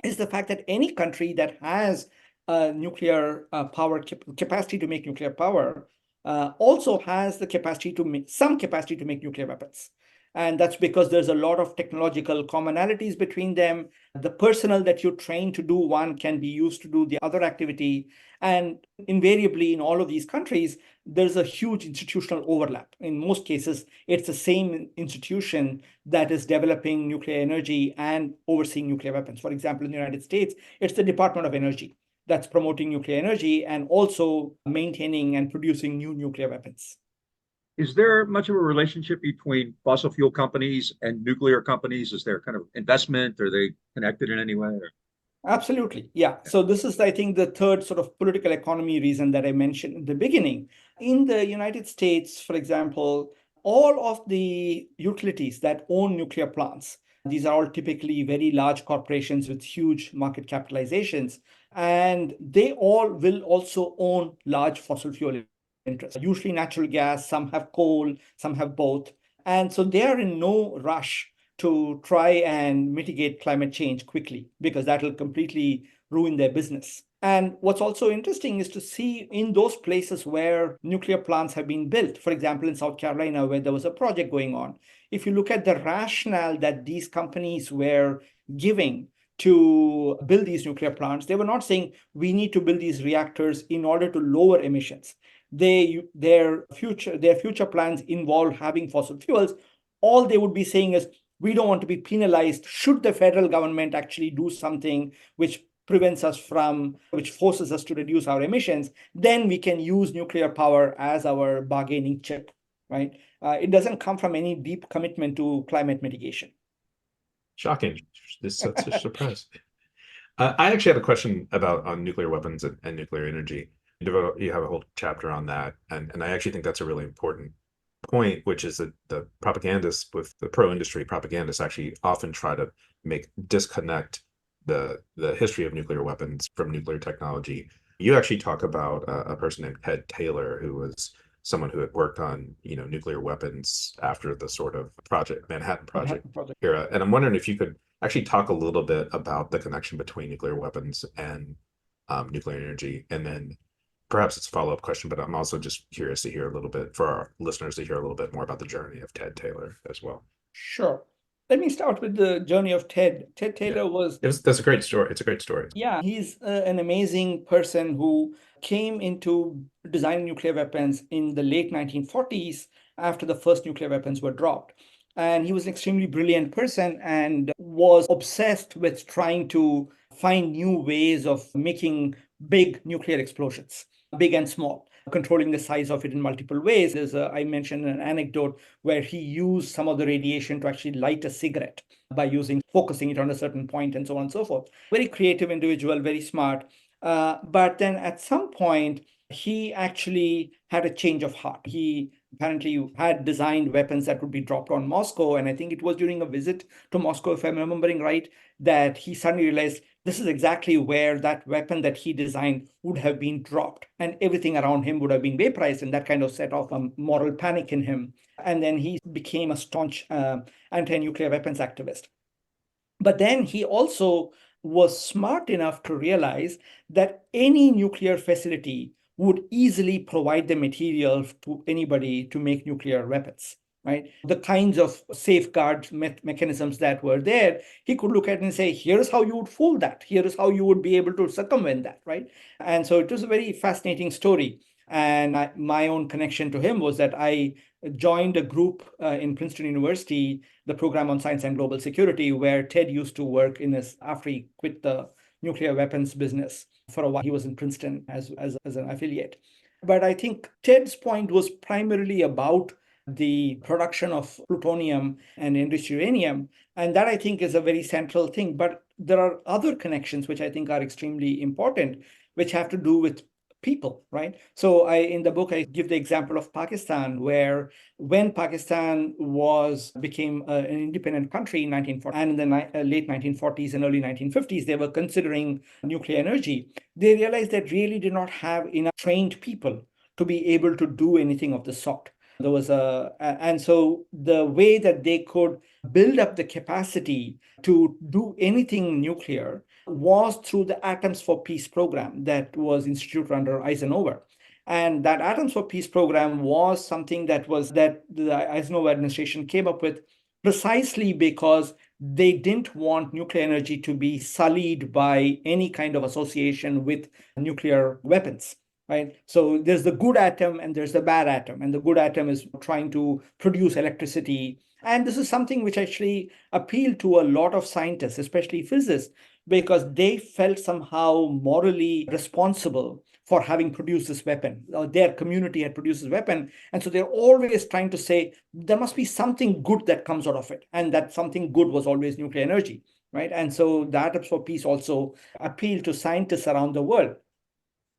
is the fact that any country that has nuclear power capacity to make nuclear power also has the capacity to make nuclear weapons. And that's because there's a lot of technological commonalities between them. The personnel that you train to do one can be used to do the other activity. And invariably, in all of these countries, there's a huge institutional overlap. In most cases, it's the same institution that is developing nuclear energy and overseeing nuclear weapons. For example, in the United States, it's the Department of Energy that's promoting nuclear energy and also maintaining and producing new nuclear weapons. Is there much of a relationship between fossil fuel companies and nuclear companies? Is there kind of investment? Are they connected in any way? Absolutely. Yeah. So this is, I think, the third sort of political economy reason that I mentioned in the beginning. In the United States, for example, all of the utilities that own nuclear plants, these are all typically very large corporations with huge market capitalizations, and they all will also own large fossil fuel interests, usually natural gas, some have coal, some have both. And so they are in no rush to try and mitigate climate change quickly, because that will completely ruin their business. And what's also interesting is to see in those places where nuclear plants have been built, for example, in South Carolina, where there was a project going on, if you look at the rationale that these companies were giving to build these nuclear plants, they were not saying we need to build these reactors in order to lower emissions. Their future plans involve having fossil fuels. All they would be saying is, we don't want to be penalized should the federal government actually do something which forces us to reduce our emissions. Then we can use nuclear power as our bargaining chip, right? It doesn't come from any deep commitment to climate mitigation. Shocking. This is such a surprise. I actually had a question about on nuclear weapons and nuclear energy. You have a whole chapter on that, and I actually think that's a really important point, which is that the propagandists with the pro-industry propagandists actually often try to disconnect the history of nuclear weapons from nuclear technology. You actually talk about a person named Ted Taylor, who was someone who had worked on nuclear weapons after the sort of Manhattan Project era. And I'm wondering if you could actually talk a little bit about the connection between nuclear weapons and nuclear energy, and then perhaps it's a follow-up question, but I'm also just curious to hear a little bit, for our listeners to hear a little bit more about the journey of Ted Taylor as well. Sure. Let me start with the journey of Ted. Ted Taylor that's a great story. It's a great story. Yeah, he's an amazing person who came into designing nuclear weapons in the late 1940s after the first nuclear weapons were dropped. And he was an extremely brilliant person and was obsessed with trying to find new ways of making big nuclear explosions, big and small, controlling the size of it in multiple ways. I mentioned an anecdote where he used some of the radiation to actually light a cigarette by focusing it on a certain point and so on and so forth. Very creative individual, very smart. But then at some point, he actually had a change of heart. He apparently had designed weapons that would be dropped on Moscow. And I think it was during a visit to Moscow, if I'm remembering right, that he suddenly realized this is exactly where that weapon that he designed would have been dropped, and everything around him would have been vaporized. And that kind of set off a moral panic in him. And then he became a staunch anti-nuclear weapons activist. But then he also was smart enough to realize that any nuclear facility would easily provide the material to anybody to make nuclear weapons, right? The kinds of safeguard mechanisms that were there, he could look at and say, here's how you would fool that. Here is how you would be able to circumvent that, right? And so it was a very fascinating story. And my own connection to him was that I joined a group in Princeton University, the program on science and global security, where Ted used to work in his, after he quit the nuclear weapons business for a while. He was in Princeton as an affiliate. But I think Ted's point was primarily about the production of plutonium and enriched uranium. And that I think is a very central thing. But there are other connections which I think are extremely important, which have to do with people, right? So in the book, I give the example of Pakistan, where when Pakistan became an independent country in 1940, and in the late 1940s and early 1950s, they were considering nuclear energy. They realized that really did not have enough trained people to be able to do anything of the sort. And so the way that they could build up the capacity to do anything nuclear was through the Atoms for Peace program that was instituted under Eisenhower. And that Atoms for Peace program was something that the Eisenhower administration came up with precisely because they didn't want nuclear energy to be sullied by any kind of association with nuclear weapons. Right? So there's the good atom and there's the bad atom, and the good atom is trying to produce electricity. And this is something which actually appealed to a lot of scientists, especially physicists, because they felt somehow morally responsible for having produced this weapon. Their community had produced this weapon. And so they're always trying to say there must be something good that comes out of it. And that something good was always nuclear energy. Right? And so the Atoms for Peace also appealed to scientists around the world.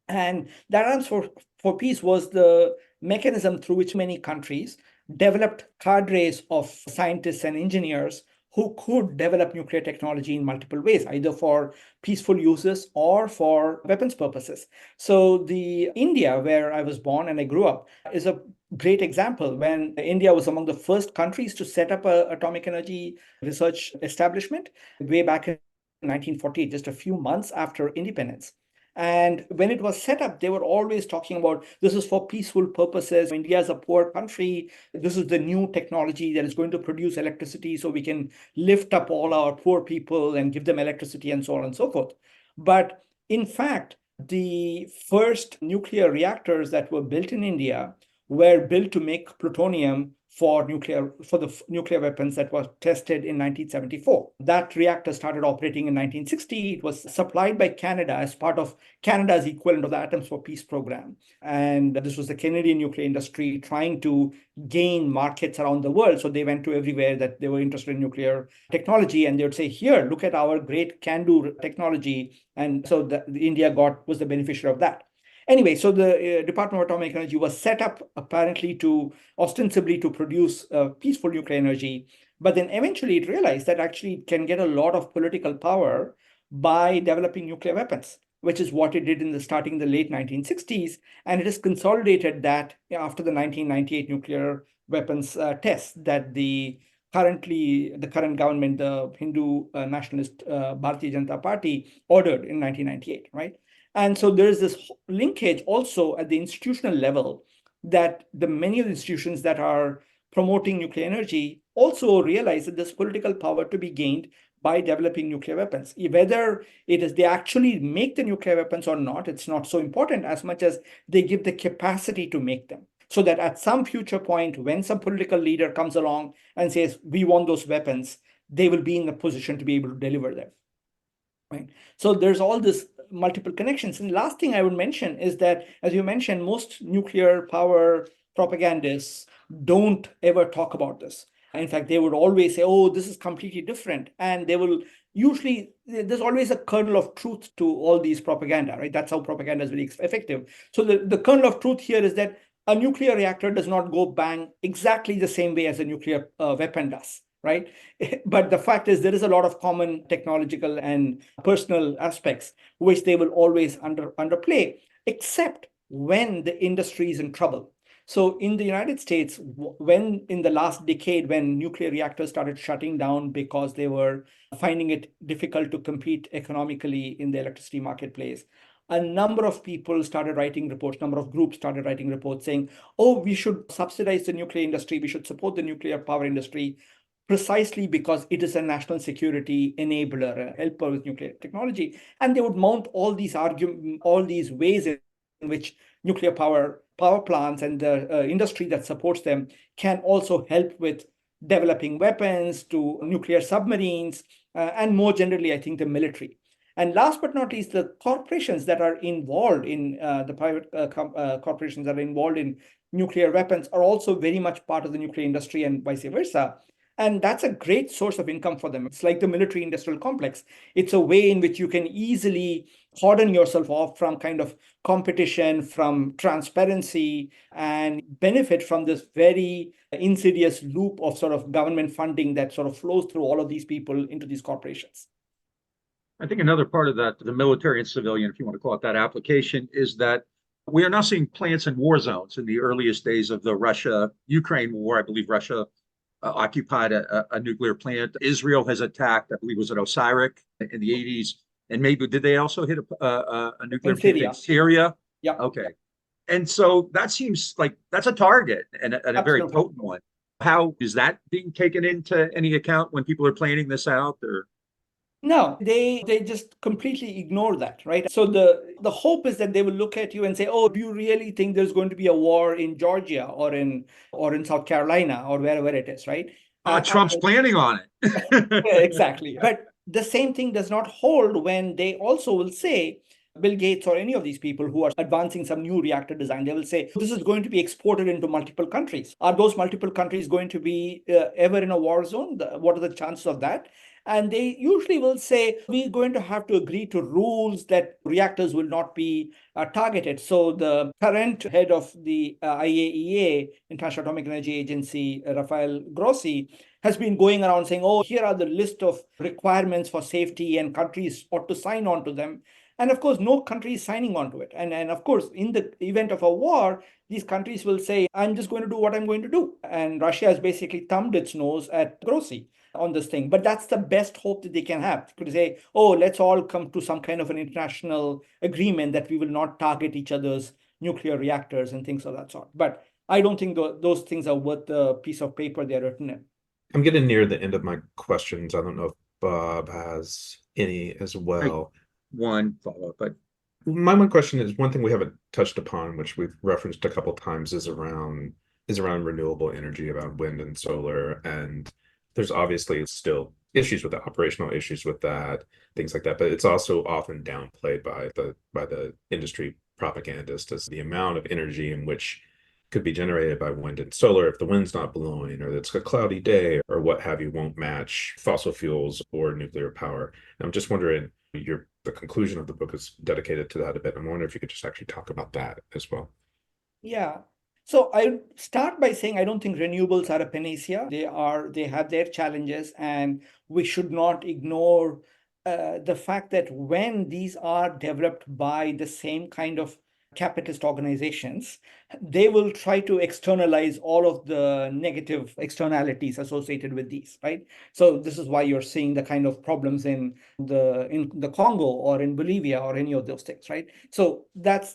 And that Atoms for Peace was the mechanism through which many countries developed cadres of scientists and engineers who could develop nuclear technology in multiple ways, either for peaceful uses or for weapons purposes. So India, where I was born and I grew up, is a great example. When India was among the first countries to set up an atomic energy research establishment way back in 1948, just a few months after independence. And when it was set up, they were always talking about this is for peaceful purposes. India is a poor country. This is the new technology that is going to produce electricity so we can lift up all our poor people and give them electricity and so on and so forth. But in fact, the first nuclear reactors that were built in India were built to make plutonium for the nuclear weapons that was tested in 1974. That reactor started operating in 1960. It was supplied by Canada as part of Canada's equivalent of the Atoms for Peace program. And this was the Canadian nuclear industry trying to gain markets around the world. So they went to everywhere that they were interested in nuclear technology, and they would say, here, look at our great can-do technology. And so India was the beneficiary of that. Anyway, so the Department of Atomic Energy was set up apparently ostensibly to produce peaceful nuclear energy, but then eventually it realized that actually it can get a lot of political power by developing nuclear weapons, which is what it did starting in the late 1960s, and it has consolidated that after the 1998 nuclear weapons tests that the current government, the Hindu nationalist Bharatiya Janata Party, ordered in 1998, right? And so there's this linkage also at the institutional level that many of the institutions that are promoting nuclear energy also realize that there's political power to be gained by developing nuclear weapons. Whether they actually make the nuclear weapons or not, it's not so important as much as they give the capacity to make them. So that at some future point, when some political leader comes along and says, we want those weapons, they will be in the position to be able to deliver them. Right? So there's all this multiple connections. And the last thing I would mention is that, as you mentioned, most nuclear power propagandists don't ever talk about this. In fact, they would always say, oh, this is completely different. And there's always a kernel of truth to all these propaganda, right? That's how propaganda is very effective. So the kernel of truth here is that a nuclear reactor does not go bang exactly the same way as a nuclear weapon does, right? But the fact is, there is a lot of common technological and personal aspects which they will always underplay, except when the industry is in trouble. So in the United States, when in the last decade, when nuclear reactors started shutting down because they were finding it difficult to compete economically in the electricity marketplace, a number of people started writing reports, number of groups started writing reports saying, oh, we should subsidize the nuclear industry, we should support the nuclear power industry, precisely because it is a national security enabler, a helper with nuclear technology. And they would mount all these arguments, all these ways in which nuclear power plants and the industry that supports them can also help with developing weapons to nuclear submarines, and more generally, I think the military. And last but not least, the corporations that are involved in the private corporations that are involved in nuclear weapons are also very much part of the nuclear industry and vice versa. And that's a great source of income for them. It's like the military industrial complex. It's a way in which you can easily cordon yourself off from kind of competition, from transparency, and benefit from this very insidious loop of sort of government funding that sort of flows through all of these people into these corporations. I think another part of that, the military and civilian, if you want to call it that application, is that we are now seeing plants in war zones. In the earliest days of the Russia-Ukraine war, I believe Russia occupied a nuclear plant. Israel has attacked, I believe, was it Osirak in the 80s? And maybe did they also hit a nuclear plant in Syria? Yeah. Okay. And so that seems like that's a target and a very potent one. How is that being taken into any account when people are planning this out? Or no, they just completely ignore that, right? So the hope is that they will look at you and say, oh, do you really think there's going to be a war in Georgia or in South Carolina or wherever it is, right? Trump's planning on it. Exactly. But the same thing does not hold when they also will say, Bill Gates or any of these people who are advancing some new reactor design, they will say, this is going to be exported into multiple countries. Are those multiple countries going to be ever in a war zone? What are the chances of that? And they usually will say, we're going to have to agree to rules that reactors will not be targeted. So the current head of the IAEA, International Atomic Energy Agency, Rafael Grossi, has been going around saying, oh, here are the list of requirements for safety and countries ought to sign on to them. And of course, no country is signing on to it. And of course, in the event of a war, these countries will say, I'm just going to do what I'm going to do. And Russia has basically thumbed its nose at Grossi on this thing. But that's the best hope that they can have. They could say, oh, let's all come to some kind of an international agreement that we will not target each other's nuclear reactors and things of that sort. But I don't think those things are worth the piece of paper they're written in. I'm getting near the end of my questions. I don't know if Bob has any as well. One follow-up, but my one question is one thing we haven't touched upon, which we've referenced a couple of times, is around renewable energy, about wind and solar. And there's obviously still issues with the operational issues with that, things like that. But it's also often downplayed by the industry propagandist as the amount of energy in which could be generated by wind and solar if the wind's not blowing or it's a cloudy day or what have you won't match fossil fuels or nuclear power. And I'm just wondering, the conclusion of the book is dedicated to that a bit. I'm wondering if you could just actually talk about that as well. Yeah. So I start by saying I don't think renewables are a panacea. They have their challenges, and we should not ignore the fact that when these are developed by the same kind of capitalist organizations, they will try to externalize all of the negative externalities associated with these, right? So this is why you're seeing the kind of problems in the Congo or in Bolivia or any of those things, right? So that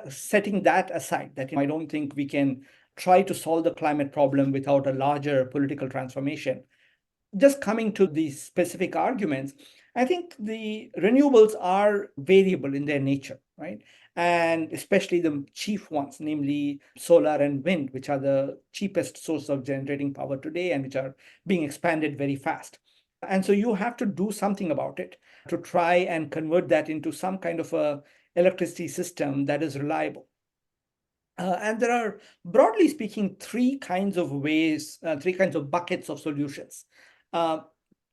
setting that aside, that I don't think we can try to solve the climate problem without a larger political transformation. Just coming to these specific arguments, I think the renewables are variable in their nature, right? And especially the chief ones, namely solar and wind, which are the cheapest source of generating power today and which are being expanded very fast. And so you have to do something about it to try and convert that into some kind of a electricity system that is reliable. And there are, broadly speaking, three kinds of buckets of solutions.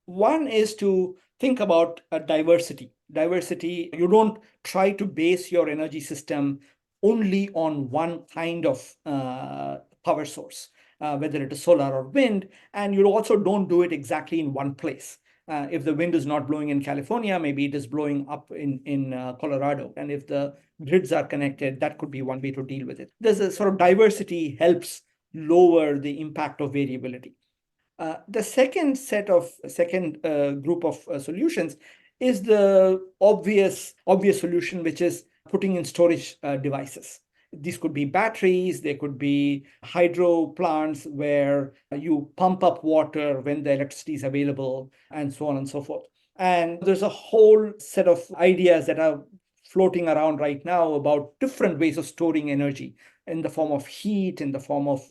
One is to think about diversity. You don't try to base your energy system only on one kind of power source, whether it is solar or wind, and you also don't do it exactly in one place. If the wind is not blowing in California, maybe it is blowing up in Colorado. And if the grids are connected, that could be one way to deal with it. There's a sort of diversity helps lower the impact of variability. The second group of solutions is the obvious solution, which is putting in storage devices. These could be batteries, they could be hydro plants where you pump up water when the electricity is available, and so on and so forth. And there's a whole set of ideas that are floating around right now about different ways of storing energy in the form of heat, in the form of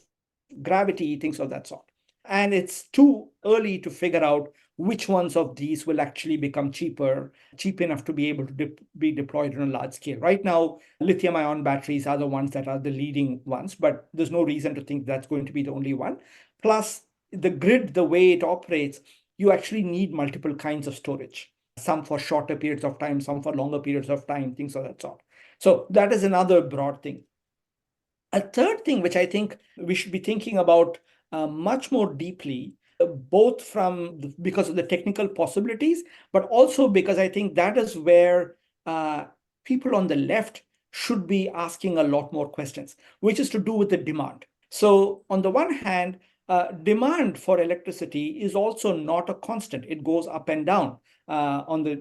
gravity, things of that sort. And it's too early to figure out which ones of these will actually become cheap enough to be able to be deployed on a large scale. Right now, lithium-ion batteries are the ones that are the leading ones, but there's no reason to think that's going to be the only one. Plus, the grid, the way it operates, you actually need multiple kinds of storage, some for shorter periods of time, some for longer periods of time, things of that sort. So that is another broad thing. A third thing, which I think we should be thinking about much more deeply, both because of the technical possibilities, but also because I think that is where people on the left should be asking a lot more questions, which is to do with the demand. So on the one hand, demand for electricity is also not a constant. It goes up and down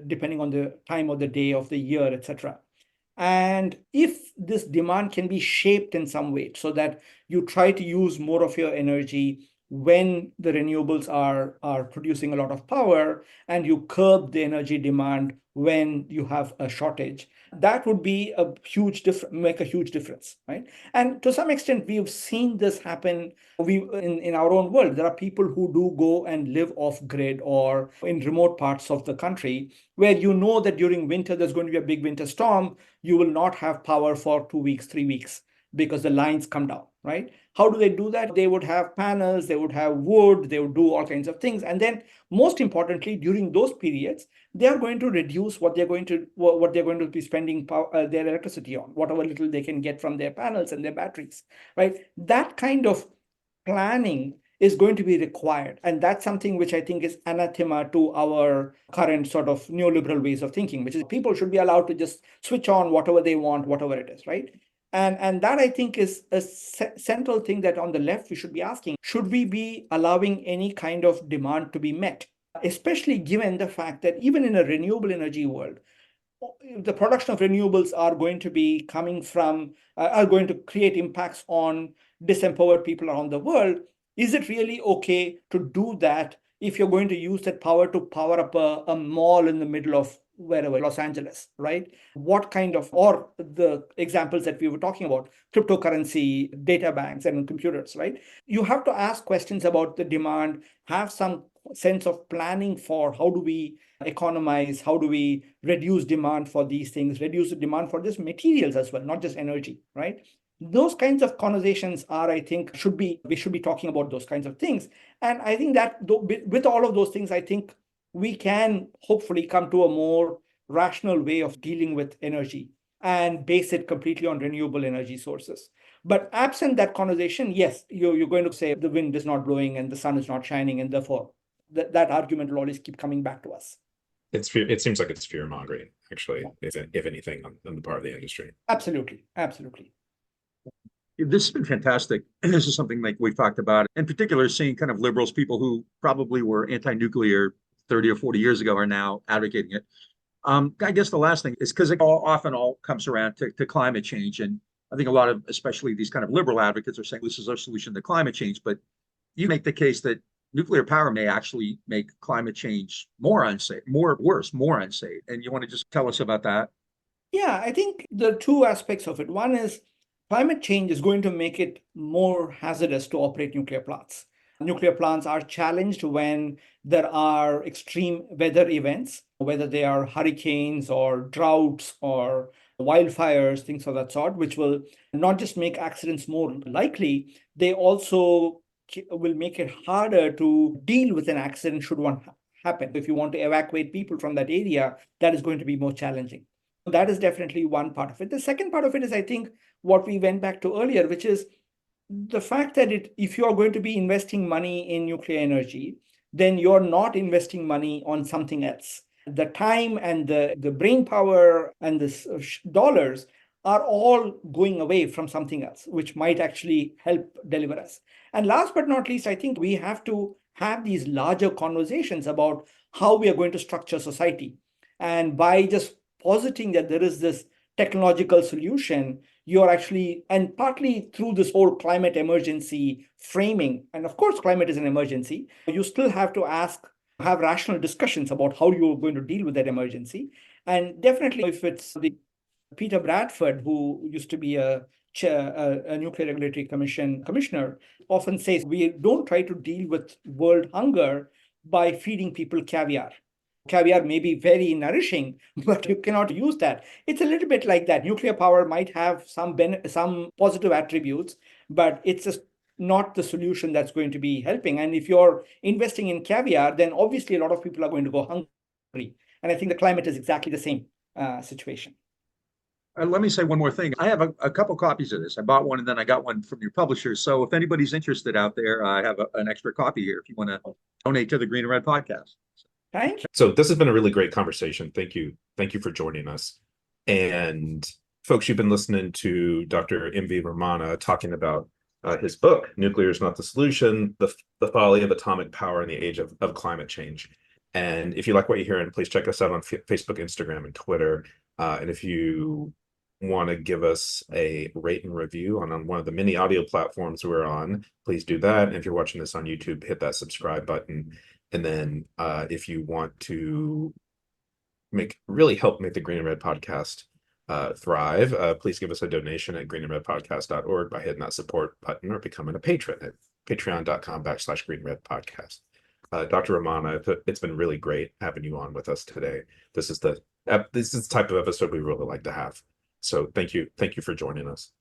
depending on the time of the day, of the year, etc. And if this demand can be shaped in some way so that you try to use more of your energy when the renewables are producing a lot of power, and you curb the energy demand when you have a shortage, that would be make a huge difference, right? And to some extent, we've seen this happen in our own world. There are people who do go and live off grid or in remote parts of the country where you know that during winter, there's going to be a big winter storm. You will not have power for 2 weeks, 3 weeks, because the lines come down, right? How do they do that? They would have panels, they would have wood, they would do all kinds of things. And then most importantly, during those periods, they are going to reduce what they're going to be spending their electricity on, whatever little they can get from their panels and their batteries, right? That kind of planning is going to be required. And that's something which I think is anathema to our current sort of neoliberal ways of thinking, which is people should be allowed to just switch on whatever they want, whatever it is, right? And that, I think, is a central thing that on the left we should be asking. Should we be allowing any kind of demand to be met? Especially given the fact that even in a renewable energy world, the production of renewables are going to be are going to create impacts on disempowered people around the world. Is it really okay to do that if you're going to use that power to power up a mall in the middle of wherever, Los Angeles, right? What kind of, or the examples that we were talking about, cryptocurrency, data banks, and computers, right? You have to ask questions about the demand, have some sense of planning for how do we economize, how do we reduce demand for these things, reduce the demand for just materials as well, not just energy, right? Those kinds of conversations we should be talking about those kinds of things. And I think that with all of those things, I think we can hopefully come to a more rational way of dealing with energy and base it completely on renewable energy sources. But absent that conversation, yes, you're going to say the wind is not blowing and the sun is not shining, and therefore that argument will always keep coming back to us. It seems like it's fear mongering, actually, if anything, on the part of the industry. Absolutely. This has been fantastic. And this is something like we've talked about, in particular, seeing kind of liberals, people who probably were anti-nuclear 30 or 40 years ago are now advocating it. I guess the last thing is because it often comes around to climate change. And I think a lot of, especially these kind of liberal advocates, are saying this is our solution to climate change. But you make the case that nuclear power may actually make climate change more unsafe, more unsafe. And you want to just tell us about that? Yeah, I think there are two aspects of it. One is climate change is going to make it more hazardous to operate nuclear plants. Nuclear plants are challenged when there are extreme weather events, whether they are hurricanes or droughts or wildfires, things of that sort, which will not just make accidents more likely, they also will make it harder to deal with an accident should one happen. If you want to evacuate people from that area, that is going to be more challenging. That is definitely one part of it. The second part of it is, I think, what we went back to earlier, which is the fact that if you are going to be investing money in nuclear energy, then you're not investing money on something else. The time and the brain power and the dollars are all going away from something else, which might actually help deliver us. And last but not least, I think we have to have these larger conversations about how we are going to structure society. And by just positing that there is this technological solution, you're actually, and partly through this whole climate emergency framing, and of course, climate is an emergency, you still have to have rational discussions about how you're going to deal with that emergency. And definitely, if it's the Peter Bradford, who used to be a Nuclear Regulatory Commission commissioner, often says we don't try to deal with world hunger by feeding people caviar. Caviar may be very nourishing, but you cannot use that. It's a little bit like that. Nuclear power might have some positive attributes, but it's just not the solution that's going to be helping. And if you're investing in caviar, then obviously a lot of people are going to go hungry. And I think the climate is exactly the same situation. Let me say one more thing. I have a couple copies of this. I bought one and then I got one from your publisher. So if anybody's interested out there, I have an extra copy here if you want to donate to the Green and Red podcast. Thank you. So this has been a really great conversation. Thank you. Thank you for joining us. And folks, you've been listening to Dr. M.V. Ramana talking about his book, Nuclear is Not the Solution, the Folly of Atomic Power in the Age of Climate Change. And if you like what you're hearing, please check us out on Facebook, Instagram, and Twitter. And if you want to give us a rate and review on one of the many audio platforms we're on, please do that. And if you're watching this on YouTube, hit that subscribe button. And then if you want to really help make the Green and Red podcast thrive, please give us a donation at greenandredpodcast.org by hitting that support button or becoming a patron at patreon.com/greenredpodcast. Dr. Ramana, it's been really great having you on with us today. This is the type of episode we really like to have. So thank you for joining us.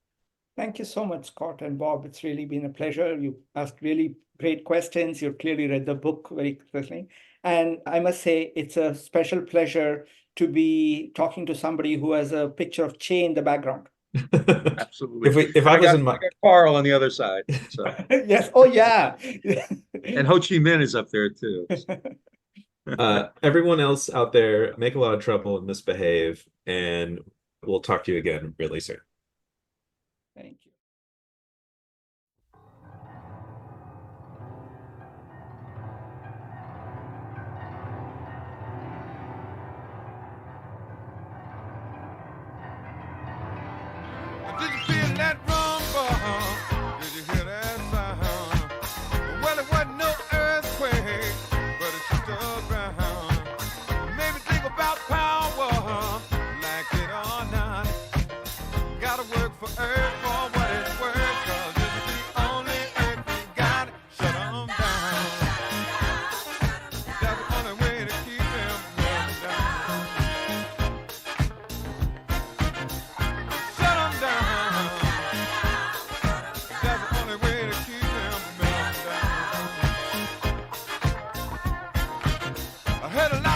Thank you so much, Scott and Bob. It's really been a pleasure. You asked really great questions. You've clearly read the book very closely. And I must say, it's a special pleasure to be talking to somebody who has a picture of Che in the background. Absolutely. If I was in my I got Carl on the other side. So. Yes. Oh, yeah. And Ho Chi Minh is up there too. Everyone else out there, make a lot of trouble and misbehave, and we'll talk to you again really soon. Thank you. Did you feel that rumble? Did you hear that sound? Well, it wasn't no earthquake, but it shook the ground. Made me think about power, like it or not. Gotta work for Earth for what it's worth, 'cause it's the only Earth we got. Shut 'em down. That's the only way to keep them down. Shut 'em down. That's the only way to keep them down. I heard a lot.